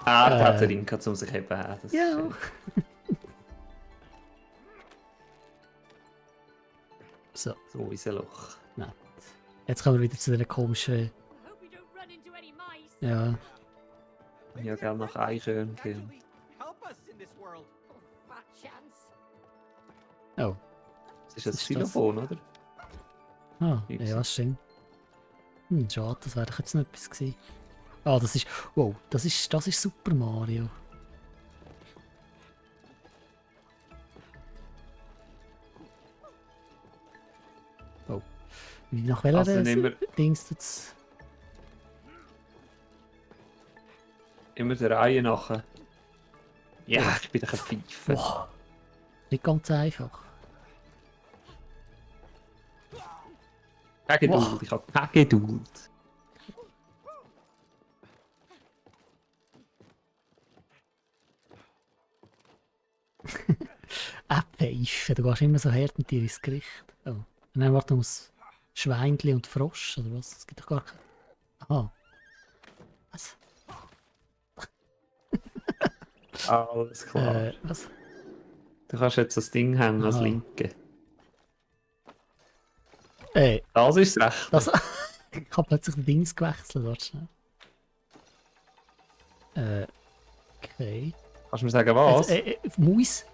Ah, da hat er ihn gehabt, um sich eben das ist Ja. schön. So, So ist ein Loch. nett. Jetzt kommen wir wieder zu der komischen. I hope we don't run into any mice. Ja. Ja, gerne nach Eichhörnchen. Actually, help us in this world. Oh, fat chance. Oh. Das ist ein Was ist das? Xylophon, oder? Ah, Nix. ja, stimmt. Schade, das wäre doch jetzt noch etwas gewesen. Ah, das ist. Wow, das ist Super Mario. Oh. Nach welcher Also nehmen wir Dings jetzt? immer der Reihe nach. Ja, ich bin doch ein Pfeife. Wow. Nicht ganz einfach. Keine Geduld, ich habe keine Geduld. Pfeife, du gehst immer so hart mit dir ins Gericht. Oh. Und dann warte muss Schweinli und Frosch, oder was? Das gibt doch gar keinen. Aha. Was? Alles klar. Was? Du kannst jetzt das Ding hängen als Aha. Linke. Äh, Das ist recht. das. Ich habe plötzlich den Dings gewechselt, warte schnell. Okay. Kannst du mir sagen, was? Maus?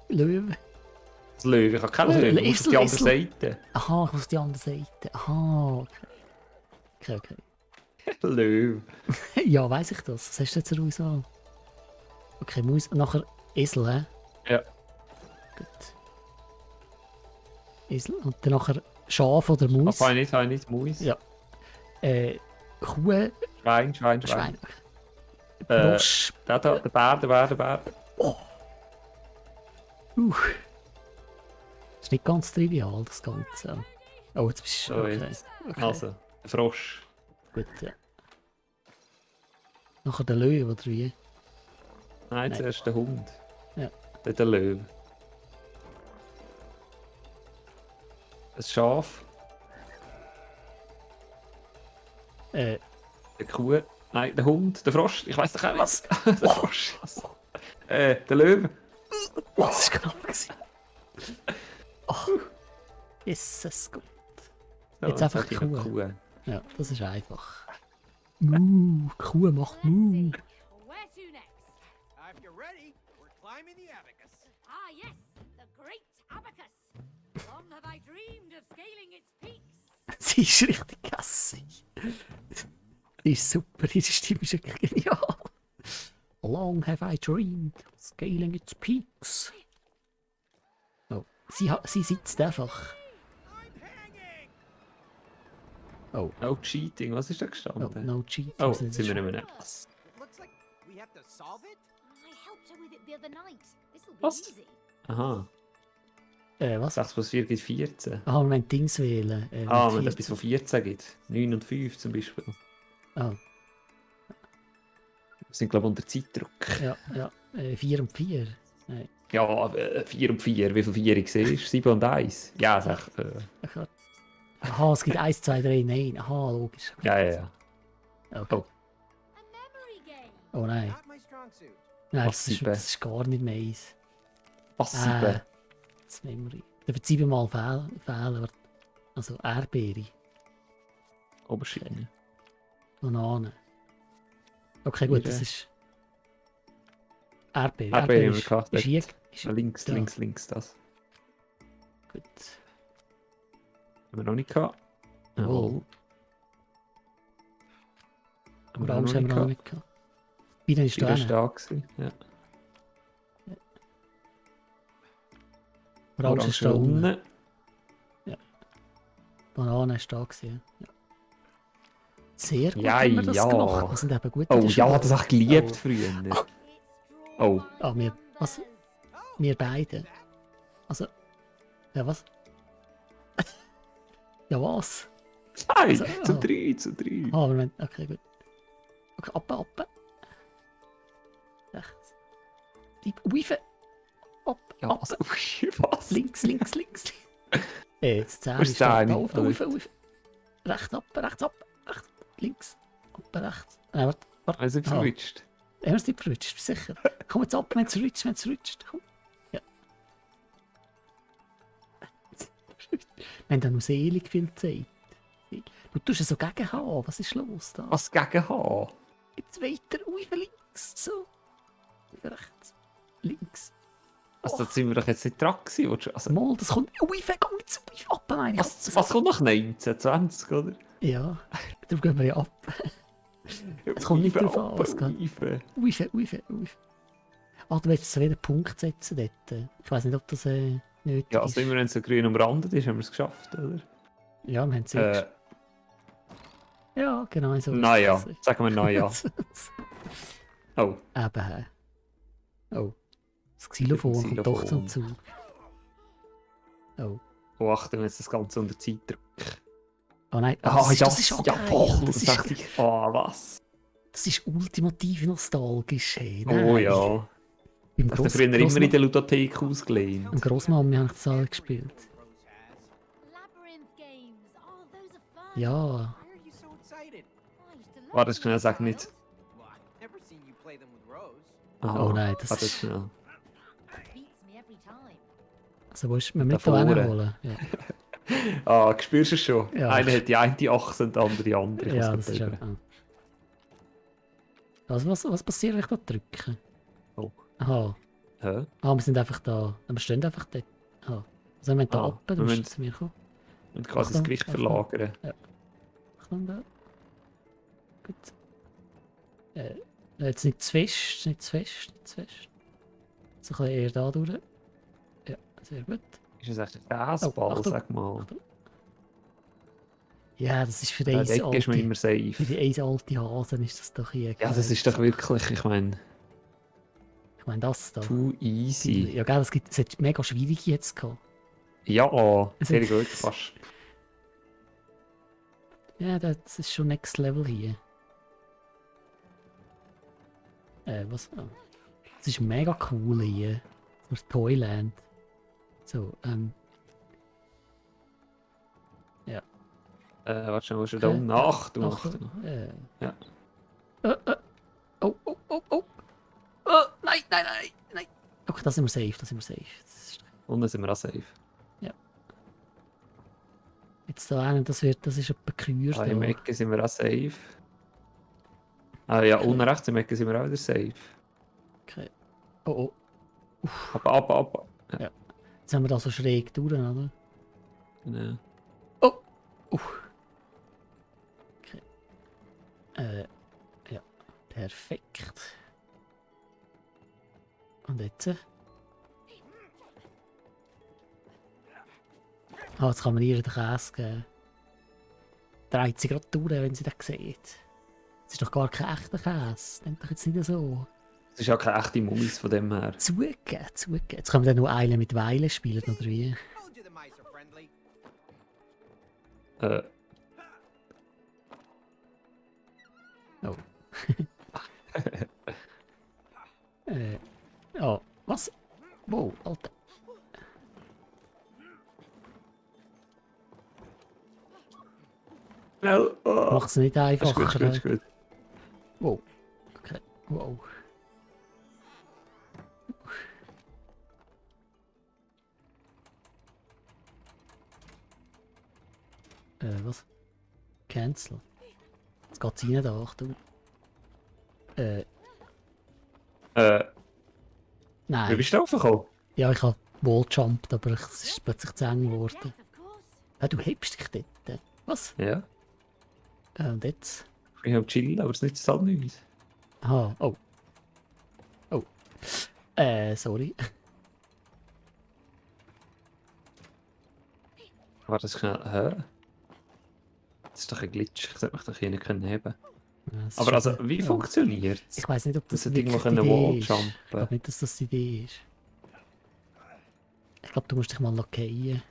Löwe? Das Löwe. Ich habe keine Löwe. Du musst auf die andere Esel. Seite. Aha, ich muss die andere Seite. Aha, okay. Löwe. Ja, weiss ich das. Was hast du jetzt zur Auswahl? Okay, Maus. Nachher Esel, hä? Ja. Gut. Esel. Und dann nachher Schaf oder Maus. Habe ich nicht. Maus. Ja. Kuh, Schwein. Schwein. Äh, Frosch. der Bär. Ist nicht ganz trivial, das Ganze. Oh, jetzt bist du. So Okay. ist Okay. Also, der Frosch. Gut, ja. Nachher der Löwe, oder wie? Nein, Nein. zuerst der Hund. Ja. Dann der Löwe. Ein Schaf. Äh, Der Kuh. Nein, der Hund. Der Frosch. Ich weiß doch auch was. Der Frosch. Der Löwe. oh, das war knapp. gewesen. Oh. Jesus gut. So, Jetzt einfach sag ich noch Kuh. Kuh. Ja, das ist einfach. Kuh macht Let's Mu. see. Where to next? If you're ready, we're climbing the abacus. Ah, yes, the great abacus. Long have I dreamed of scaling its peaks. Sie ist richtig hässig. Sie ist super, ihre Stimme ist wirklich genial. Long have I dreamed of scaling its peaks. Oh, sie sitzt einfach. I'm hanging! Oh, No cheating, was ist da oh gestanden? no cheating. Oh, Was jetzt ist sind wir das? nicht mehr was. It looks like we have to solve it? I helped her with it the other night. This'll be Was? easy. Aha, Was? 6 plus 4 gibt 14. Ah, wir müssen Dings wählen. Ah, mit wenn es etwas von 14 gibt. 9 und 5 zum Beispiel. Ah, Wir sind, glaube ich, unter Zeitdruck. ja. 4 und 4. Ja, 4 und 4. Wie viel 4 ich sehe, ist 7 und 1. Ja, sag. Aha, es gibt 1, 2, 3, nein. Aha, logisch. Ja. Okay. Oh. A memory game. Oh nein. Not my strong suit. Nein, Was, das 7? ist gar nicht meins. Was, 7? Das Memory. Da wird 7 Mal fehlen. Also Erdbeere, Oberschiene. Banane. Okay, gut, das Vier. ist... Erdbeere. Erdbeere haben wir ist, gehabt, ist hier. dort. Ist, Links, da. links, das. Gut. Haben wir noch nicht gehabt. Jawohl. Haben wir auch Orange haben wir noch nicht gehabt. Wieder ist Wieder da. ist da gewesen. Ja. Orange ist da unten. unten. Banane ist da gewesen. Ja. Sehr gut Ja, haben wir das ja. gemacht. Wir sind eben gut Oh in der ja, Schule. das habe ich geliebt Oh. früher. It's drawn Oh. Ah, wir... Was? Wir beide. Also... Ja, was? Ja, was? Nein, Also, zu ah. 3, zu 3. Ah, Moment. Okay, gut. Okay, ab. Rechts. Die Uife. Ab. Ja, also, was? Links. Jetzt 10 Wo ist der eine? Uife. Rechts ab. Rechts. Links. Ab, rechts. Nein, warte. Also Ah. verrutscht. Wir haben es nicht verrutscht, bist du sicher? Komm jetzt ab, wir haben es verrutscht. Komm. Ja. Wir haben da noch selig viel Zeit. Du tust ja so gegen haben. Was ist los da? Was gegen H? Jetzt weiter, Uife links. So. Uife rechts. Links. Also, da sind wir doch jetzt nicht dran gewesen. willst du- Also, Mal, das kommt. Uife, komm jetzt Uife ab, meine ich. was kommt nach 19, 20, oder? Ja, darum gehen wir ja ab. Es kommt nicht drauf an, was geht. Uife. Ah, du willst so wieder einen Punkt setzen dort. Ich weiß nicht, ob das nötig Ja, ist. also immer wenn es so grün umrandet ist, haben wir es geschafft, oder? Ja, wir haben es ja Ja, genau so. ist Naja, es. sagen wir naja. Oh, Eben. Oh. Das Xylophon kommt doch Xylophon. zum Zug. Oh. oh Achtung, jetzt das Ganze unter Zeitdruck. Oh nein, Ah, das ist auch geil. jawohl, Das das ist, ich. Oh, was? das ist ultimativ nostalgisch. Hey. Oh Nein. ja. Beim Ich habe früher immer in der Ludothek ausgelehnt. Am Grossmami habe ich das alle gespielt. Labyrinth games. Oh, those are fun. Ja. Why are you so excited? Oh, I used to love Warte them schnell, as a sag child. nicht. Well, I've never seen you play them with Rose. Aha, Oh nein, das warte ist- schnell. Beats me every time. Also willst du mir mit da vorne. holen? Ja. Ah, spürst du es schon? Ja. Einer hat die eine Achse und der andere die andere. Ich Ja, weiß das ist nicht, ja. Also was passiert, wenn ich da drücke? Oh. Aha. Hä? Ah, wir sind einfach da. Wir stehen einfach dort. Aha. Also wenn wir da Ah, oben, dann wir musst du müssen- zu mir kommen. Und quasi das Achtung, Gewicht Achtung. verlagern. Achtung da. Gut. Jetzt nicht zu fest, nicht zu fest. So ein bisschen eher da durch. Ja, sehr gut. Ist das echt ein Gasball, Achtung. sag mal? Ja, das ist für Der diese Deck ist mir alte, immer für die safe. eins alte Hasen ist das doch hier. Ja, das ist doch wirklich, ich meine, Ich meine das da. too easy. Ja, gell, es hat mega schwierige jetzt gehabt. Ja, Es sehr hat- gut, fast. Ja, das ist schon Next Level hier. Was? Ah. Das ist mega cool hier. Das Toyland. So, Warte schon, wo ist er da unten? Achtung, Achtung. Ja. Oh. Nein. Okay, das sind wir safe, Das ist Unten sind wir auch safe. jetzt da einen, das ist etwa Kür. Da im Ecke sind wir auch safe. Ah ja, unten rechts im Ecke sind wir auch wieder safe. Okay. Oh, oh. Aber. Ja, Jetzt haben wir da so schräg durch, oder? genau. Oh! Okay. Ja. Perfekt. Und jetzt? Ah, jetzt kann man ihr den Käse geben. Dreht sie gerade durch, wenn sie das sieht. Das ist doch gar kein echter Käse. Nennt doch jetzt nicht so. Es ist ja keine echte Mummis von dem her. Zugeben, zugeben. Jetzt können wir dann nur Eile mit Weile spielen, oder wie? Told you the mice are friendly. Oh. Oh, was? Wow, Alter. Schnell. Oh. Macht's nicht Das ist einfacher. gut, ist gut. Wow. Okay. Wow. Was? Cancel. Jetzt geht's rein da, Achtung. Wie Nein. bist du raufgekommen? Ja, ich habe Walljumpt, aber es ist plötzlich zu eng geworden. Death, of course. Ja, du hebst dich dort. Was? Ja. Und jetzt? Ich bin am Chillen, aber es nützt halt nichts. Aha, oh. Oh. Sorry. Warte schnell. Hä? Das ist doch ein Glitch. Ich sollte mich doch hier nicht können heben. Ja, es ist Aber also, eben- wie ja. funktioniert es? Ich weiß nicht, ob das Das hat irgendwo wirklich die können Idee ist. Ich Walljumpen. glaube nicht, dass das die Idee ist. Ich glaube, du musst dich mal lockieren.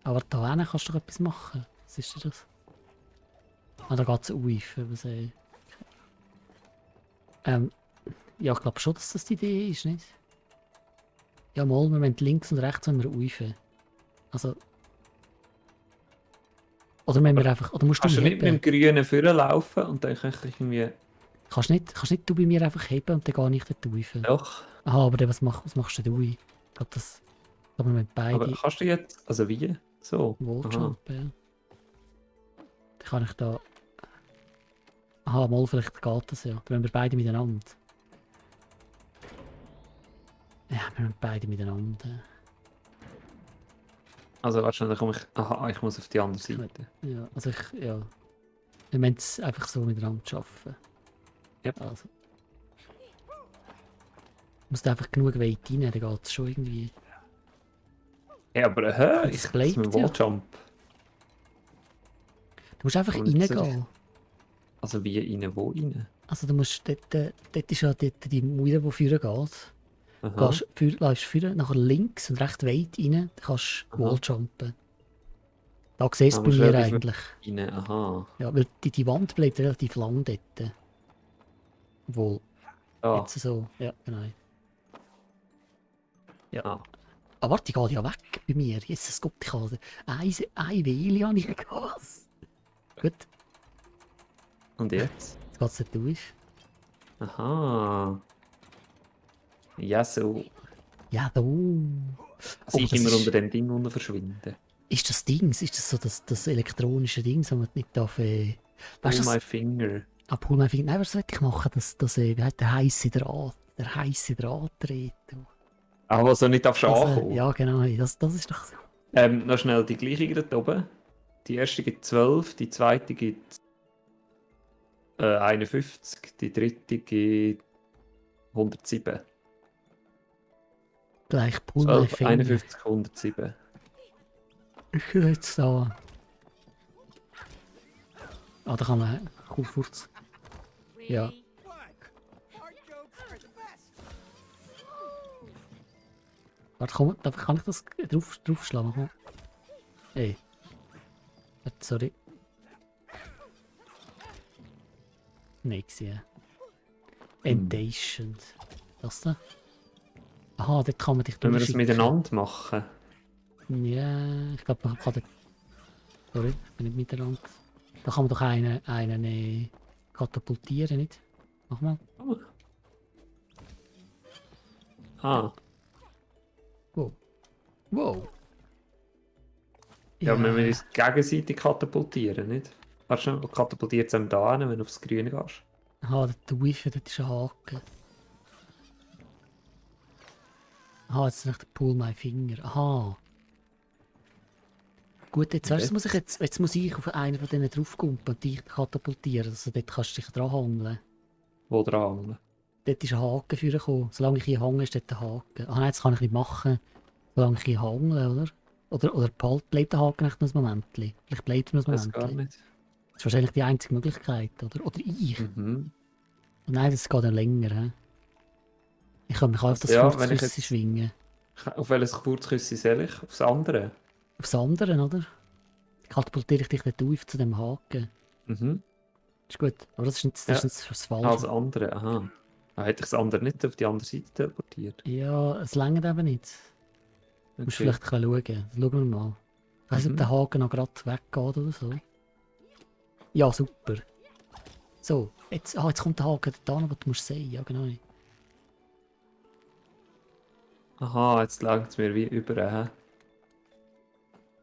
Aber da hinten kannst du doch etwas machen. Was ist denn das? Ah, da geht es auf. Ja, ich glaube schon, dass das die Idee ist, nicht? Ja, mal, wir müssen links und rechts wenn wir rauf. Also... Oder müssen wir einfach... Oder musst du Kannst du mich nicht mit heben? dem grünen Führer laufen und dann kann ich irgendwie... Kannst nicht du bei mir einfach heben und dann gehe ich dort rauf? Doch. Aha, aber dann, was machst denn du? Ich glaube, das... Aber wir müssen Aber beide kannst du jetzt... Also wie? So. Aha. Walljumpen, ja. Dann kann ich da... Aha, mal, vielleicht geht das ja. Dann müssen wir beide miteinander. Ja, wir müssen beide miteinander. Also warte schnell, dann komme ich... Aha, ich muss auf die andere Seite. Ja, also ja. Wir müssen es einfach so miteinander schaffen. Yep. Also. Du musst einfach genug weit rein, dann geht es schon irgendwie. Ja, aber hä? Es Ich bleibt mit dem ja. Walljump. Du musst einfach Aber nicht so reingehen. Also wie rein, wo rein? Also du musst dort ist ja dort die Mutter, die führen geht. Aha. Läufst führen, nachher links und recht weit rein, dann kannst du Aha. Walljumpen. Da siehst du Ah, bei musst mir relativ eigentlich. Rein, aha. Ja, weil die Wand bleibt relativ lang dort. Obwohl, Ah. jetzt so, ja, genau. Ja. Ah. Ah, warte, die geht ja weg bei mir. Jesus Gott, ich habe ein Weile habe ich gehabt. Gut, Und jetzt? jetzt geht es nicht durch. Aha. Ja, so. Ja, da. Also ich das immer ist- unter dem Ding unten verschwinden. Ist das Dings, ist das so das elektronische Ding, das man nicht darf... Pull weißt du, my das... finger. Pull my finger. Nein, was sollte ich machen? Wie heißt der heiße Draht? Der heiße Draht dreht. Ah, was du nicht darfst Das, ankommen. ja, genau, das ist doch so. Noch schnell die gleiche dort oben. Die erste gibt 12, die zweite gibt 51, die dritte gibt 107. Gleich Pull my 12, finger. 51, 107. Ich will jetzt da. Ah, da kann man kurz. Ja. Really? What? Our jokes are the best. Warte, komm, kann ich das draufschlagen? Komm. Ey. Warte, sorry. Nein, gesehen. Entation. Das da? Aha, dort kann man dich Wenn wir das durchschicken. miteinander machen. Ja, ich glaube, man kann dort... Sorry, ich bin nicht miteinander. Da kann man doch einen katapultieren, nicht? Mach mal. Ah, Wow. Wow. Ja, wenn wir uns gegenseitig katapultieren, nicht? Warte schon, katapultiert es einem da hin, wenn du aufs Grüne gehst. Aha, der Wi-Fi, dort ist ein Haken. Aha, jetzt ist nicht der Pull My Finger. Aha. Gut, jetzt, weißt, du, jetzt muss ich auf einen von denen draufkumpen und dich katapultieren. Also dort kannst du dich dran hangeln. Wo dran hängen? Dort ist ein Haken für gekommen. Solange ich hier hänge, ist dort ein Haken. Ah nein, das kann ich nicht machen. Solange ich hier hänge, oder? Oder bleibt der Haken echt noch ein Moment? Vielleicht bleibt er noch ein Weiß gar Moment. nicht. Das ist wahrscheinlich die einzige Möglichkeit, oder? Oder ich. Mhm. Oh nein, das geht dann länger. He? Ich kann mich auch auf das Also ja, wenn ich Furzküsschen jetzt- schwingen. Auf welches Kurzküsse soll ich? Aufs andere? Aufs andere, oder? Katapultiere ich dich dort auf zu dem Haken. Mhm. Ist gut. Aber das ist nicht das Falsche. Als andere, aha. Hätte ich das andere nicht auf die andere Seite teleportiert? Ja, es längert eben nicht. Du musst Okay. vielleicht ein bisschen schauen. Schauen wir mal. Ich weiss nicht, ob der Haken noch gerade weggeht oder so. Ja, super. So, jetzt kommt der Haken dort an, was du musst sehen. Ja, genau. Aha, jetzt langt es mir wie über. Hä?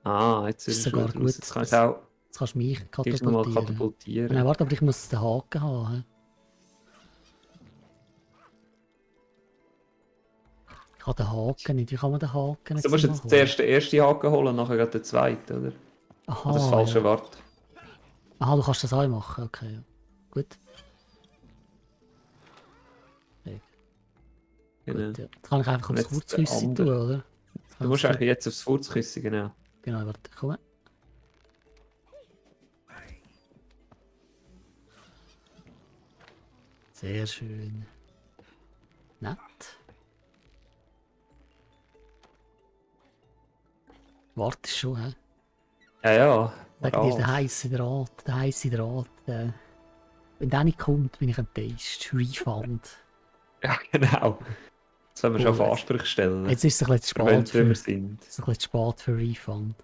Ah, jetzt Ist ist es sogar wieder gut, raus. Jetzt kann ich es auch Jetzt kannst du mich gib's noch mal katapultieren. katapultieren. Nein, warte, aber ich muss den Haken haben. He? Ich habe den Haken nicht. Wie kann man den Haken Du musst jetzt machen? zuerst den ersten Haken holen und nachher gleich den zweiten, oder? Aha, Oder das falsche ja. Wort. Aha, du kannst das auch machen. Okay, ja. Gut. Genau. Gut, ja. Jetzt kann ich einfach Und aufs jetzt der Kurzküsse tun, andere. oder? Du musst eigentlich jetzt aufs Furzküsse, genau. Genau, warte, komm. Sehr schön. Nett. Wartest schon, hä? Ja, ja. Sag dir, brav. der heisse Draht. Wenn der nicht kommt, bin ich enttäuscht. Refund. Ja, genau. Das können wir schon auf Gut. Ansprüche stellen. Jetzt ist es ein bisschen Wenn spät wir für, sind. ist ein bisschen spät für Refund.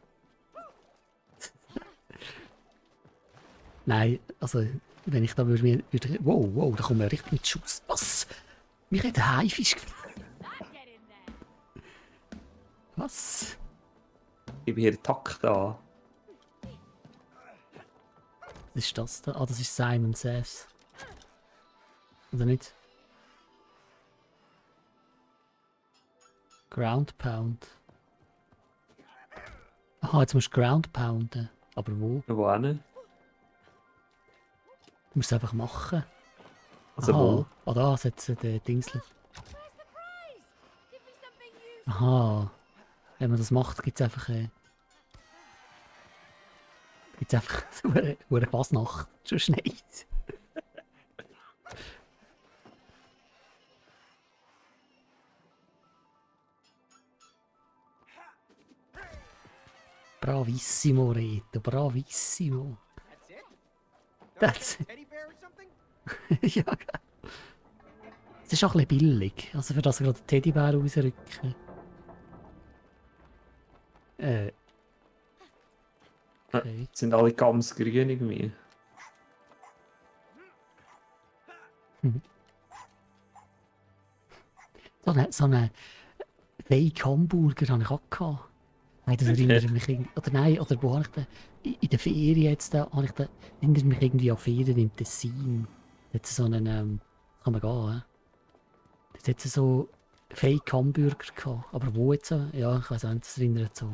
Nein, also, wenn ich da würde... Wow, da kommen wir richtig mit Schuss. Was? Mich hat ein Haifisch gefressen. Get in there. Was? Ich gebe hier den Takt an. Was ist das da? Ah, das ist Simon Says. Oder nicht? Ground Pound. Aha, jetzt musst du Ground pounden. Aber wo? Wo hin? Du musst es einfach machen. Also Aha. wo? Ah, da setzt der Dingsel. Where's the prize? Give me something useful. Aha. Wenn man das macht, gibt es einfach so eine Fasnacht. Schon schneit. Bravissimo, Reto, bravissimo. That's That's it? Don't we get a teddy bear or something? Ja, gell. Es ist auch ein bisschen billig. Also für das gerade den Teddybär rausrücken. Okay. Jetzt sind alle ganz grün irgendwie. So eine Fake Hamburger habe ich auch gehabt. Nein, das Okay. erinnert mich irgendwie... Oder nein, oder wo habe ich den... In der Ferien jetzt da, habe ich den... Erinnert mich irgendwie an Ferien im Tessin. Da hat es so einen... kann man gehen, hä? Da hat es so Fake Hamburger gehabt. Aber wo jetzt? Ja, ich weiß auch nicht, das erinnert so.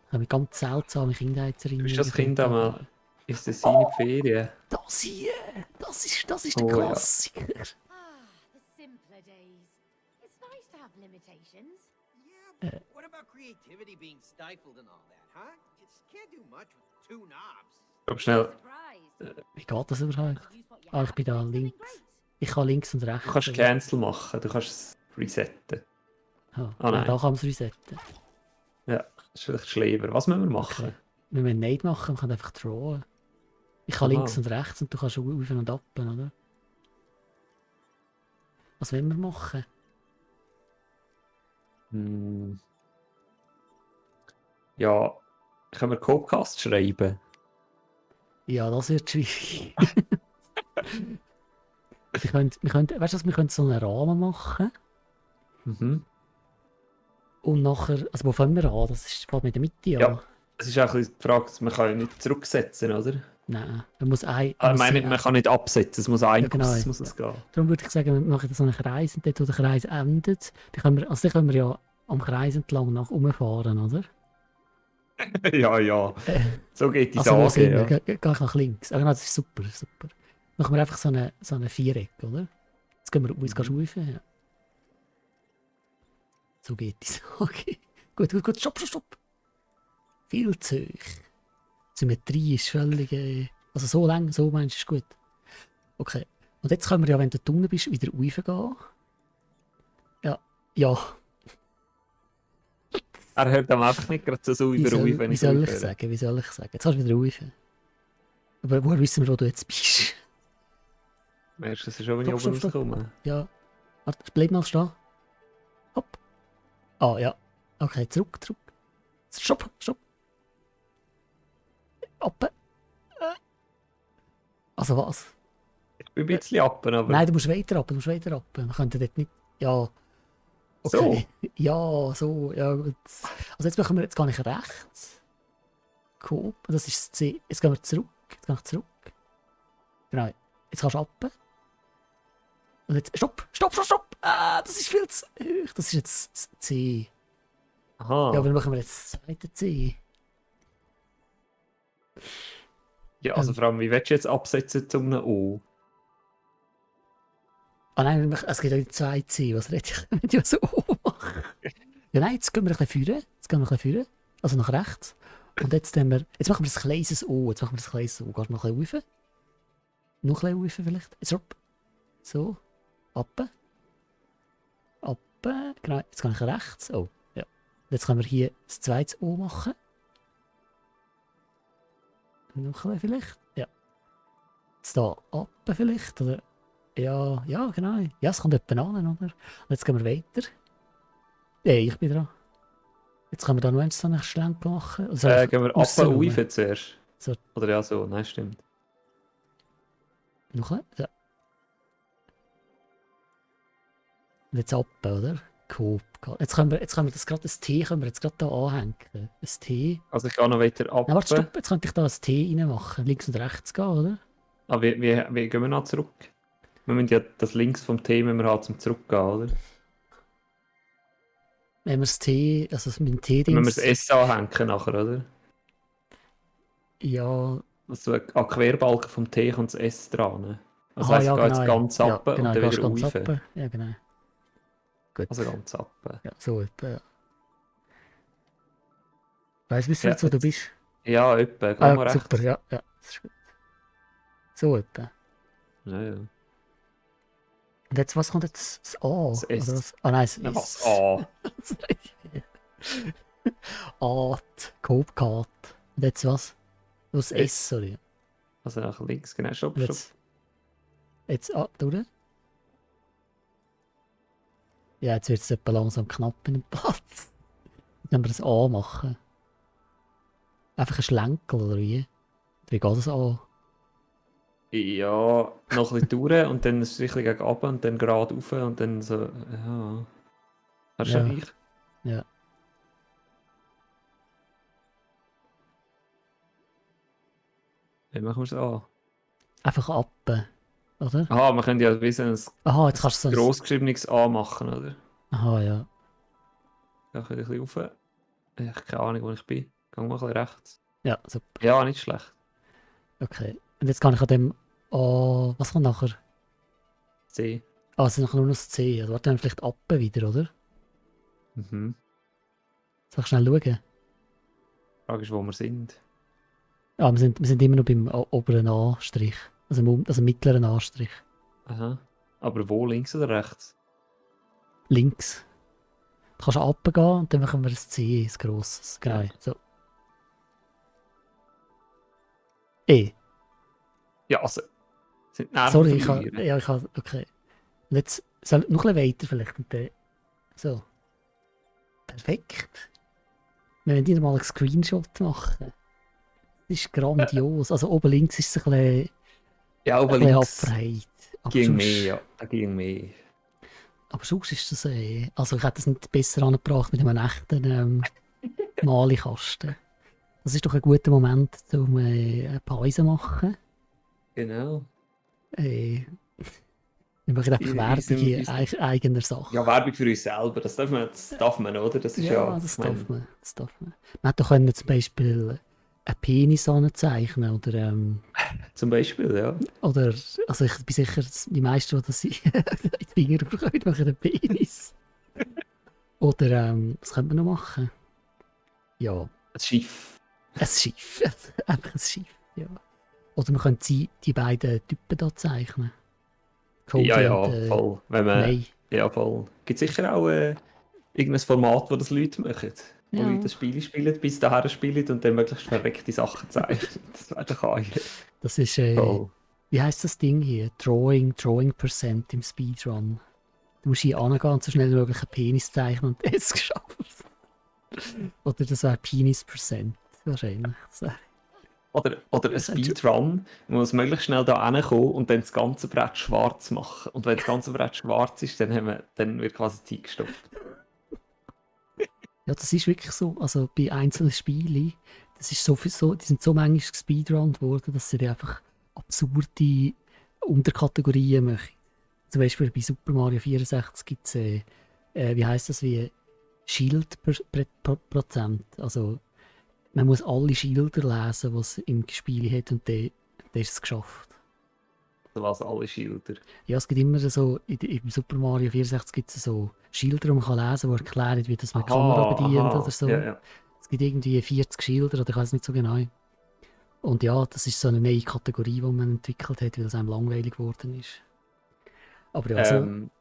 Ich habe mich ganz seltsame Kindheitserinnerungen. Ist das Kind einmal... Ist das seine Ferien? Das hier! Das ist der Oh, ja. Klassiker. Ah, the simpler days. It's nice to have limitations. Yeah, but what about creativity being stifled and all that, huh? Just can't do much with two knobs. Aber schnell, Surprised. Wie geht das überhaupt? Use what you Ah, ich have bin da to make something links. great. Ich kann links und rechts. du kannst Cancel machen, du kannst es resetten. Ah, Ah, nein. Da kann man es resetten. Ja, das ist vielleicht schlimmer. Was müssen wir machen? Okay. Wenn wir nicht machen, kann einfach drawen. Ich kann Aha. links und rechts und du kannst auf und ab, oder? Was wollen wir machen? Hm. Ja, können wir Copecast schreiben? Ja, das wird schwierig. wir können, weißt du, wir können so einen Rahmen machen Mhm. und nachher, also wo fangen wir an? Das ist fängt mit der Mitte an. Ja. Es ist auch ein bisschen die Frage, man kann ja nicht zurücksetzen, oder? Nein, man muss ein... Ich meine, man kann nicht absetzen, es muss ein Ja, genau. Kuss muss es gehen. Darum würde ich sagen, wir machen so einen Kreis und dort, wo der Kreis endet, dann können wir ja am Kreis entlang nach umfahren, oder? Ja. So geht die Also wo Sage, sind ja. wir? Geh ich nach links. Ah, genau, das ist super. Machen wir einfach so eine Viereck, oder? Jetzt gehen wir uns schaufeln, ja. So geht die Sage. Gut, stopp. Viel zu hoch. Symmetrie ist völlig... Also so lang, so meinst du, ist gut. Okay. Und jetzt können wir ja, wenn du unten bist, wieder raufgehen. Ja. Er hört am einfach nicht gerade so über rauf, wenn Wie ich soll ich raufhöre. sagen? Jetzt kannst du wieder rauf. Aber woher wissen wir, wo du jetzt bist? Merkst du, das ist schon, wenn ich oben Stopp. rauskomme. Ja. Warte, bleib mal stehen. Hopp. Ah, ja. Okay, zurück. Stopp. Oppen. Also was? Ich bin ein bisschen ab, aber... Nein, du musst weiter ab. Wir können dort nicht... Ja. Okay. Ja, so. Ja, gut. Also jetzt machen wir... Jetzt gehe ich rechts. Cool. Das ist das C. Jetzt gehen wir zurück. Genau. Jetzt kannst du ab. Und jetzt... Stopp. Ah, das ist viel zu hoch. Das ist jetzt das C. Aha. Ja, aber dann machen wir jetzt das zweite C. Ja, also vor allem, wie willst du jetzt absetzen zu einem O? Ah nein, es gibt auch zwei C. Was rede ich, wenn ich so machen? Ja nein, jetzt gehen wir ein bisschen führen. Also nach rechts. Und jetzt machen wir ein kleines O. Gehst du noch ein bisschen rauf? Noch ein bisschen rauf vielleicht? Jetzt hopp. So. Ab. Genau, jetzt gehe ich rechts. Oh, ja. Und jetzt können wir hier das zweite O machen. Noch ein bisschen vielleicht. Ja. Jetzt hier ab vielleicht. Oder... Ja, genau. Ja, es kommt etwa an, oder? Und jetzt gehen wir weiter. Ich bin dran. Jetzt können wir da noch so einen Schlenk machen. Also Gehen wir ab und rauf zuerst. So. Oder ja, so. Nein, stimmt. Noch ein? Ja. Und jetzt ab, oder? Cool. Jetzt können wir das gerade, das T können wir jetzt gerade da anhängen. Das T. Also ich gehe noch weiter ab. Nein, warte, stopp. Jetzt könnte ich da ein T reinmachen. Links und rechts gehen, oder? Ah, wie gehen wir noch zurück? Wir müssen ja das links vom T müssen wir halt zum Zurückgehen, oder? Wenn wir das T, also mit dem T-Ding. Wenn wir das S anhängen nachher, oder? Ja. Also an Querbalken vom T kommt das S dran. Das Aha, heisst, ja, ich gehe jetzt genau. ganz ab Ja, genau, und dann gehst wieder ganz rauf. ab. Ja, genau. Gut. Also ganz ab. Ja, so etwa, ja. Weißt du, Ja, wo du bist? Ja, etwa. Geh mal rechts. Super, ja, das ist gut. So etwa. Ja. Und jetzt, was kommt jetzt? Das A? Das S. Oder was? Ah nein, das Ja, S. was A? Art, Coop-Card. Und jetzt was? Das S, sorry. Also nach links, genau. Stopp. Jetzt durch. Ja, jetzt wird es etwa langsam knapp in dem Platz. Jetzt können wir das A machen. Einfach ein Schlenkel, oder wie? Wie geht das A? Ja, noch ein bisschen durch und dann ein bisschen gegen runter und dann gerade rauf und dann so, ja. Hast du Ja. schon gleich? Ja. Wie machen wir es an? Einfach ab, oder? Aha, wir können ja wie so ein Aha, jetzt kannst du so ein... grossgeschriebenes A machen, oder? Aha, ja. Da ein bisschen rauf. Ich habe keine Ahnung, wo ich bin. Geh mal ein bisschen rechts. Ja, super. Ja, nicht schlecht. Okay. Und jetzt kann ich an dem... Oh, was kommt nachher? C. Ah, es ist nachher nur noch das C. Also warte, dann vielleicht ab wieder, oder? Mhm. Soll ich schnell schauen? Die Frage ist, wo wir sind. Ah, wir sind immer noch beim oberen Anstrich. Also im mittleren Anstrich. Aha. Aber wo, links oder rechts? Links. Du kannst runtergehen und dann machen wir das C, das grosses. Genau, Ja. so. E. Ja, also. Sind Nerven Sorry, ich verlieren. habe... Okay. Und jetzt soll noch ein bisschen weiter vielleicht. Und dann, so. Perfekt. Wir wollen dir mal einen Screenshot machen. Das ist grandios. Also oben links ist es ein bisschen, Ja, aber ein bisschen links abbreit. Aber ging sonst- mehr, ja. Da ging mehr. Aber sonst ist das also ich hätte es nicht besser angebracht mit einem echten Malikasten. Das ist doch ein guter Moment, um eine Pause zu machen. Genau. Wir machen einfach In Werbung unserem- in eigener Sache. Ja, Werbung für uns selber, das darf man, oder? Das ist ja, das ich meine, darf man. Das darf man. Man hätte doch können zum Beispiel einen Penis anzeichnen zum Beispiel, ja. oder also ich bin sicher, die meisten, die das in die Finger bekommen, machen einen Penis. Oder was könnte man noch machen? Ja, Ein Schiff. ein Schiff. Einfach ein Schiff, ja. Oder man könnte die beiden Typen da zeichnen. Cody Ja, und, voll. Wenn man, May. ja, voll. Gibt sicher auch irgendein Format, wo das Leute machen. Wo Ja. Leute das Spiel spielen, bis dahin spielen und dann möglichst verreckte Sachen zeigen. Das wäre doch geil. Das ist, Voll. wie heisst das Ding hier? Drawing Percent im Speedrun. Du musst hier angehen und so schnell wie möglich einen Penis zeichnen und es geschafft. Oder das wäre Penis Percent wahrscheinlich. Das wär- Oder ein Das ist ein Speedrun, man muss möglichst schnell da hinkommen und dann das ganze Brett schwarz machen. Und wenn das ganze Brett schwarz ist, dann wird quasi die Zeit gestoppt. Ja, das ist wirklich so. Also bei einzelnen Spielen, das ist die sind so manchmal gespeedrunnt worden, dass sie einfach absurde Unterkategorien machen. Zum Beispiel bei Super Mario 64 gibt es, wie heisst das, wie Prozent. Also man muss alle Schilder lesen, die es im Spiel hat und dann ist es geschafft. Also was alle Schilder. Ja, es gibt immer so, im Super Mario 64 gibt es so Schilder, die man kann lesen kann, die erklären, wie das mit der Kamera bedient oder so. Ja, ja. Es gibt irgendwie 40 Schilder oder ich weiß nicht so genau. Und ja, das ist so eine neue Kategorie, die man entwickelt hat, weil es einem langweilig geworden ist. Aber ja,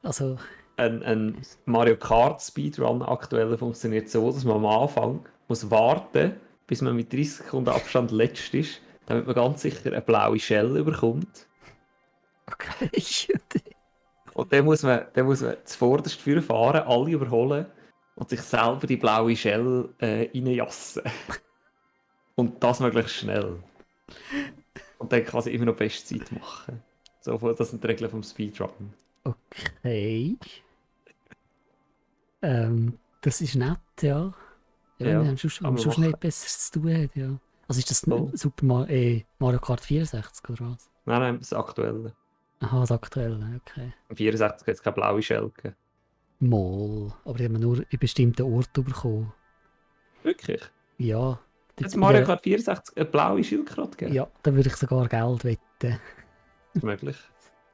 also Ein Mario Kart Speedrun aktuell funktioniert so, dass man am Anfang muss warten, bis man mit 30 Sekunden Abstand letzt ist, damit man ganz sicher eine blaue Shell bekommt. okay. Und dann muss man zuvorderst führen fahren, alle überholen und sich selber die blaue Shell reinjassen. Und das möglichst schnell. Und dann quasi immer noch Bestzeit machen. So, das sind die Regeln vom Speedrun. Okay. Das ist nett, ja. Ja, Ja, wenn man schon kann man schnell machen. Besseres zu tun hat, ja. Also ist das Voll. Mario Kart 64 oder was? Nein, das Aktuelle. Aha, das aktuelle, okay. Im 64 hat es keine blaue Shell gegeben. Mal, aber die haben wir nur in bestimmten Orten bekommen. Wirklich? Ja. Hat Mario Kart 64 eine blaue Schildkröte gegeben? Ja, da würde ich sogar Geld wetten. Ist möglich.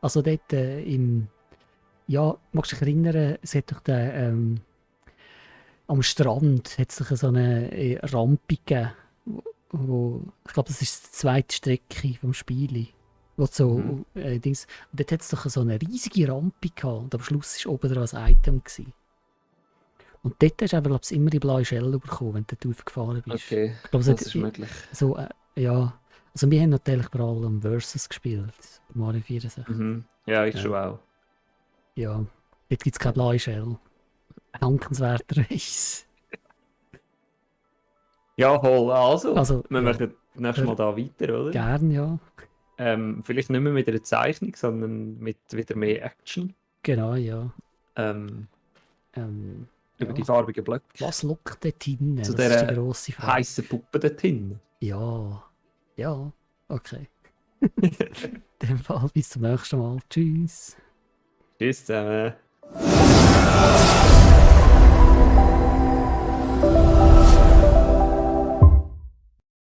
Also dort ja, magst du dich erinnern, es hat doch den, am Strand hat es doch so eine Rampe gegeben, ich glaube, das ist die zweite Strecke vom Spiel. Wo so, Dings, und dort hat es doch so eine riesige Rampe gehabt und am Schluss war oben dran ein Item. Gewesen. Und dort hast du aber, glaube ich, immer die blaue Shell bekommen, wenn du dort aufgefahren bist. Okay, Ich glaube, das ist möglich. so, ja, also wir haben natürlich vor allem Versus gespielt, bei Mario 64. Mhm. Ja, ich Ja. schon auch. Ja, dort gibt es keine blaue Shell. Dankenswerterweise. Ja, voll. Also wir ja. machen nächstes Mal da weiter, oder? Gern, ja. Vielleicht nicht mehr mit einer Zeichnung, sondern mit wieder mehr Action. Genau, ja. Über Ja. die farbigen Blöcke. Was lockt dort hinten? Zu Das ist die dieser grosse Frage. heissen Puppe dort hinten. Ja. Ja, okay. In dem Fall bis zum nächsten Mal. Tschüss. Tschüss zusammen.